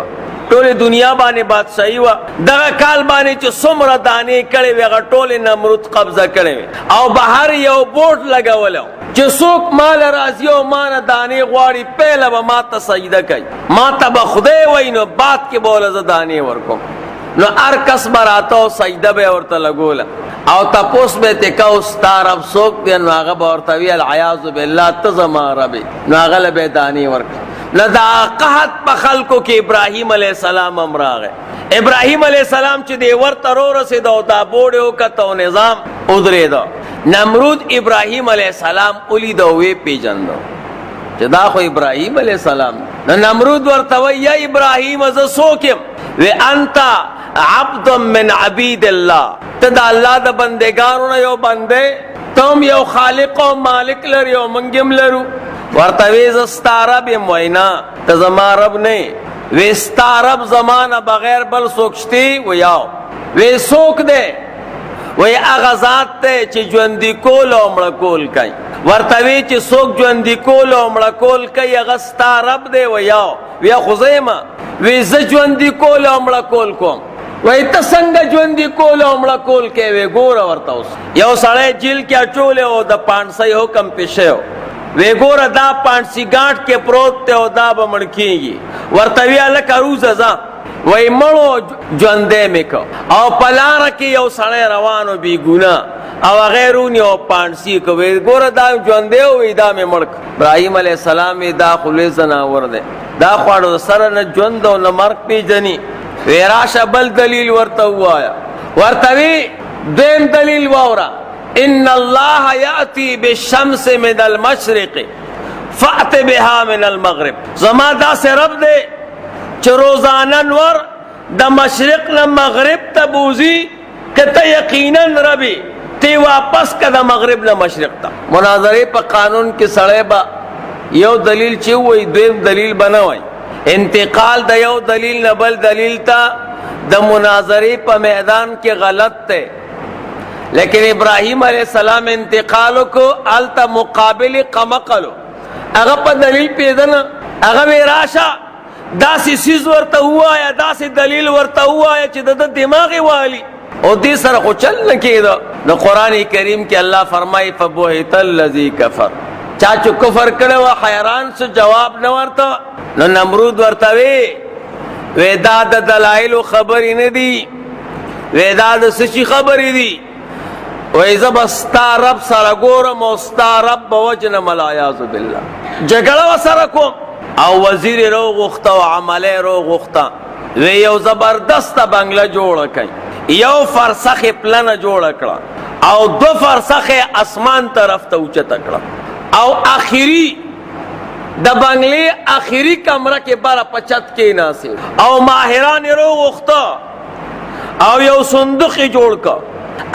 ټول دنیا باندې بادشاہي و. دغه کال باندې چې څومره دانې کړي وي هغه ټول نمرود قبضه کړي او بهر یو بورډ لګولو چې څوک مال راځي او مان دانې غواړي پهله به ما ته سجده کوي، ما ته به خدای وایي نو بعد کې به ولې زه دانې ورکوم. نو هر کس به راته او سجده به ورته لګوله او تپوس به یې کوه ستا رب څوک دی؟ نو هغه به ورته وي العیاذ بالله ته زما رب یې. نو هغه له به یې دانې ورکړي. نو دا قحط په خلکو کې ابراهیم علیہ السلام هم راغی. ابراهیم علیہ السلام چې دی ورته رورسېده او دا بورډ یې وکته او نظام ودرېده. نمرود ابراهیم علیہ السلام ولید او وی پیژنده چې دا خو ابراهیم علیہ السلام. نو نمرود ورته وی یا ابراهیم زه څوک یم؟ وی انت عبد من عبید الله، ته د الله د بندګانو نه یو بندې، تم یو خالق او مالک لري او موږ هم لرو. ورته وی زه ستا رب یم. وینا ته زما رب نه وی ستا رب زمانه بغیر بل څوک شته؟ ویاو. وی څوک دی؟ وی هغه ذات ته چې ژوندي کول او مړه کول کوي. ورته وی چې څوک ژوندي کول او مړه کول کوي هغه ستا رب دی. ویاو. وی خو زه یم. وی زه ژوندي کول او مړه کول کوم. وی ته څنګه ژوندي کول او مړه کول کوې؟ وی ګوره ورته اوس یو سړی جیل کې اچولی او د پانسۍ حکم پې شوی. وی ګوره دا پانسي ګاټ کې پروت دی او دا به مړ کېږي. ورته وی هلکه روزه ځه. وی مړو ژوندی مې که او په لاره کې یو سړی روان و بې ګناه او هغه یې رونی او پانسي که. وی ګوره دا ژوندی و، وی دا مې مړ که. ابراهیم علیہ السلام وی دا خو لوی ځناور دی، دا خواړو سره نه ژوند او نه مرګ پېژني. وی راشه بل دلیل ورته ووایه. ورته وی دویم دلیل واوره. ان الله یاتی بالشمس من المشرق فأت بها من المغرب. زما داسې رب دی چې روزانه نور د مشرق نه مغرب ته بوزي، که ته یقینا ربي تی واپس که د مغرب نه مشرق ته. مناظرې په قانون کې سړی به یو دلیل چې ووایي دویم دلیل به نه وایي. انتقال د یو دلیل نه بل دلیل ته د مناظرې په میدان کې غلط دی. لیکن ابراهیم علیہ السلام انتقالو کو التا مقابل قمقلو هغه په دلیل پیدنه. هغه وی راشه داسې سیز ورته ووایه، داسې دلیل ورته ووایه چې د دماغ والی او دې سره خو چل نه کېده. نو قرآن کریم کې الله فرمایي فبهت الذی کفر، چا چې کفر کړی و حیران شو، جواب نه ورته. نو نمرود ورته وی دا د دلایلو خبرې نه دي، وی دا د څه شي خبرې دي؟ وی زه به ستا رب سره ګورم او ستا رب به وجنم العیاذ بالله، جګړه ورسره کوم. او وزیر یې راوغوښته او عمله یې راوغوښته. وی یو زبردسته بنګله جوړه کړئ، یو فرسخ یې پلنه جوړه کړه او 2 فرسخ یې اسمان طرف ته اوچته کړه او آخري د بنگلې آخري کمره کې بره په چت کېناستې او ماهران یې راوغوښته او یو صندوق یې جوړ کړه.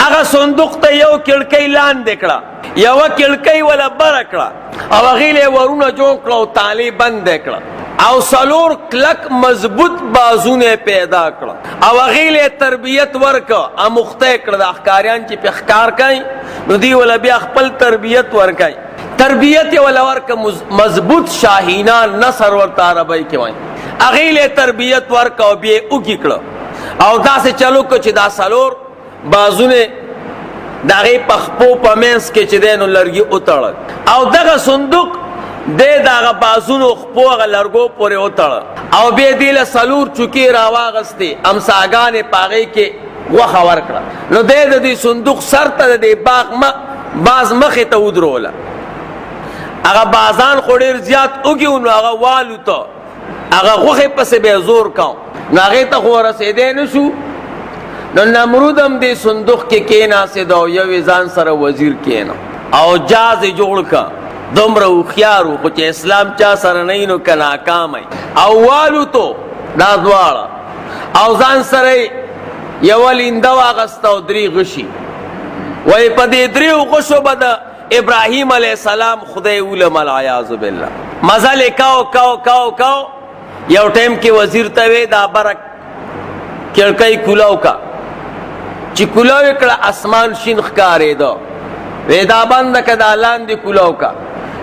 هغه صندوق ته یو کړکۍ لاندې کړه، یوه کړکۍ وله بره کړه او هغې له یې ورونه جوړ کړه او تالې بندې کړه او 4 کلک مضبوط بازونه پیدا کړه او هغې له یې تربیت ورکړه، اموخته یې کړه. د ښکاریان چې پې ښکار کوي نو دوی وله بیا خپل تربیت ورکوي. تربیت یې وله ورکړه مضبوط شاهینان نصر ورته عربی کې وایي. هغې له یې تربیت ورکړه او بیا یې اوږي کړه او داسې چلو کړه چې دا 4 بازونه د هغې په خپو په منځ کې چې دی نو لرګي وتړل او دغه صندوق دی د هغه بازونو خپو هغه لرګو پورې وتړل او بیا دې له 4 چوکې راواغستې، امساګانې په هغې کې غوښه ورکړه. نو دی د دې صندوق سر ته د دې باز مخې ته ودروله. هغه بازان خو ډېر زیات اوږي نو هغه والوته، هغه غوښې پسې به یې زور کوم نو هغې ته خو ورسېدی نه شو. نو نمرود هم دې صندوق کې کېناست او یو ځان سره وزیر کېنو او جاز یې جوړ کا دومره هوښیار و خو چې اسلام چا سره نه وي نو که ناکام او والوتو دا دواړه او ځان سره یوه لینده واغسته او درې غشي وایي په دې دریو غشو به د ابراهیم علیه السلام خدای ولم العیاذ بالله مزل یې کو یو ټیم کې وزیر ته وی دا بره کړکۍ کولاو کا چې کولاو یې کړه اسمان شین ښکارېده وی دا بنده که دا لاندې کولاو کا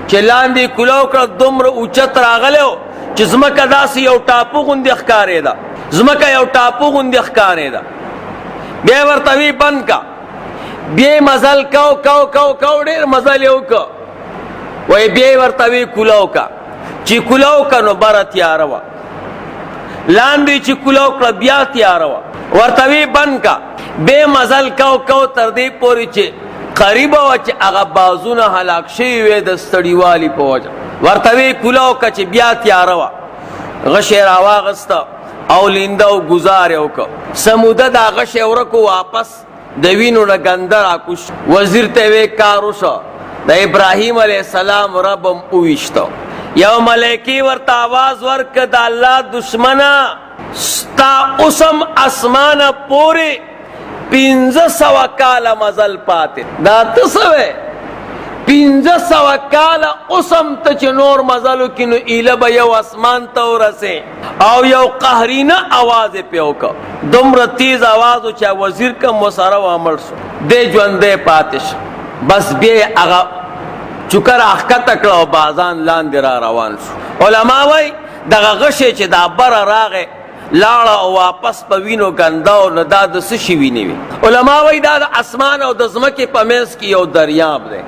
چې لاندې کولاو کړه دومره اوچت راغلی و چې ځمکه داسې یو ټاپو غوندې ښکارېده ځمکه یو ټاپو غوندې ښکارېده بیا یې ورته وی بند کا بیا یې مزل کو ډېر مزل یې وکړه وایي بیا یې ورته وی کولاو کا چې کولاو کا نو بره تیاره وه لاندې چې کولاو کړه بیا تیاره وه ورته وی بند کا بیا مزل کو تر دې پورې چې قریبه وه چې هغه بازونه هلاک شوي وې د ستړیوالي په وجه ورته وی کولاو که چې بیا تیاره وه غش یې راواغسته او لینده او ګزار یې وکړه سموده دا غش یې ورکو واپس د وینو نه ګنده راکوش وزیر ته وی کار وشه د ابراهیم علیه السلام رب هم وویشته یو ملایکې ورته آواز ورکړه د الله دشمنه ستا اوسم اسمانه پورې 500 کاله مزل پاتې دا ته څه وی 500 کاله اوسم ته چې نور مزل وکړي نو ایله به یو اسمان ته ورسې او یو قهرینه اواز یې پې وکړه دومره تیز اواز و چې وزیر کم ورسره ومړ شو دی ژوندی پاتې شو بس بیا یې هغه چوکه راښکته کړه او بازان لاندې را روان شو علما وایي دغه غشی چې دا بره راغی لاړه او واپس په وینو ګنده او نو دا د څه شي وینې وي علما وایي دا د اسمان او د ځمکې په منځ کې یو دریاب دی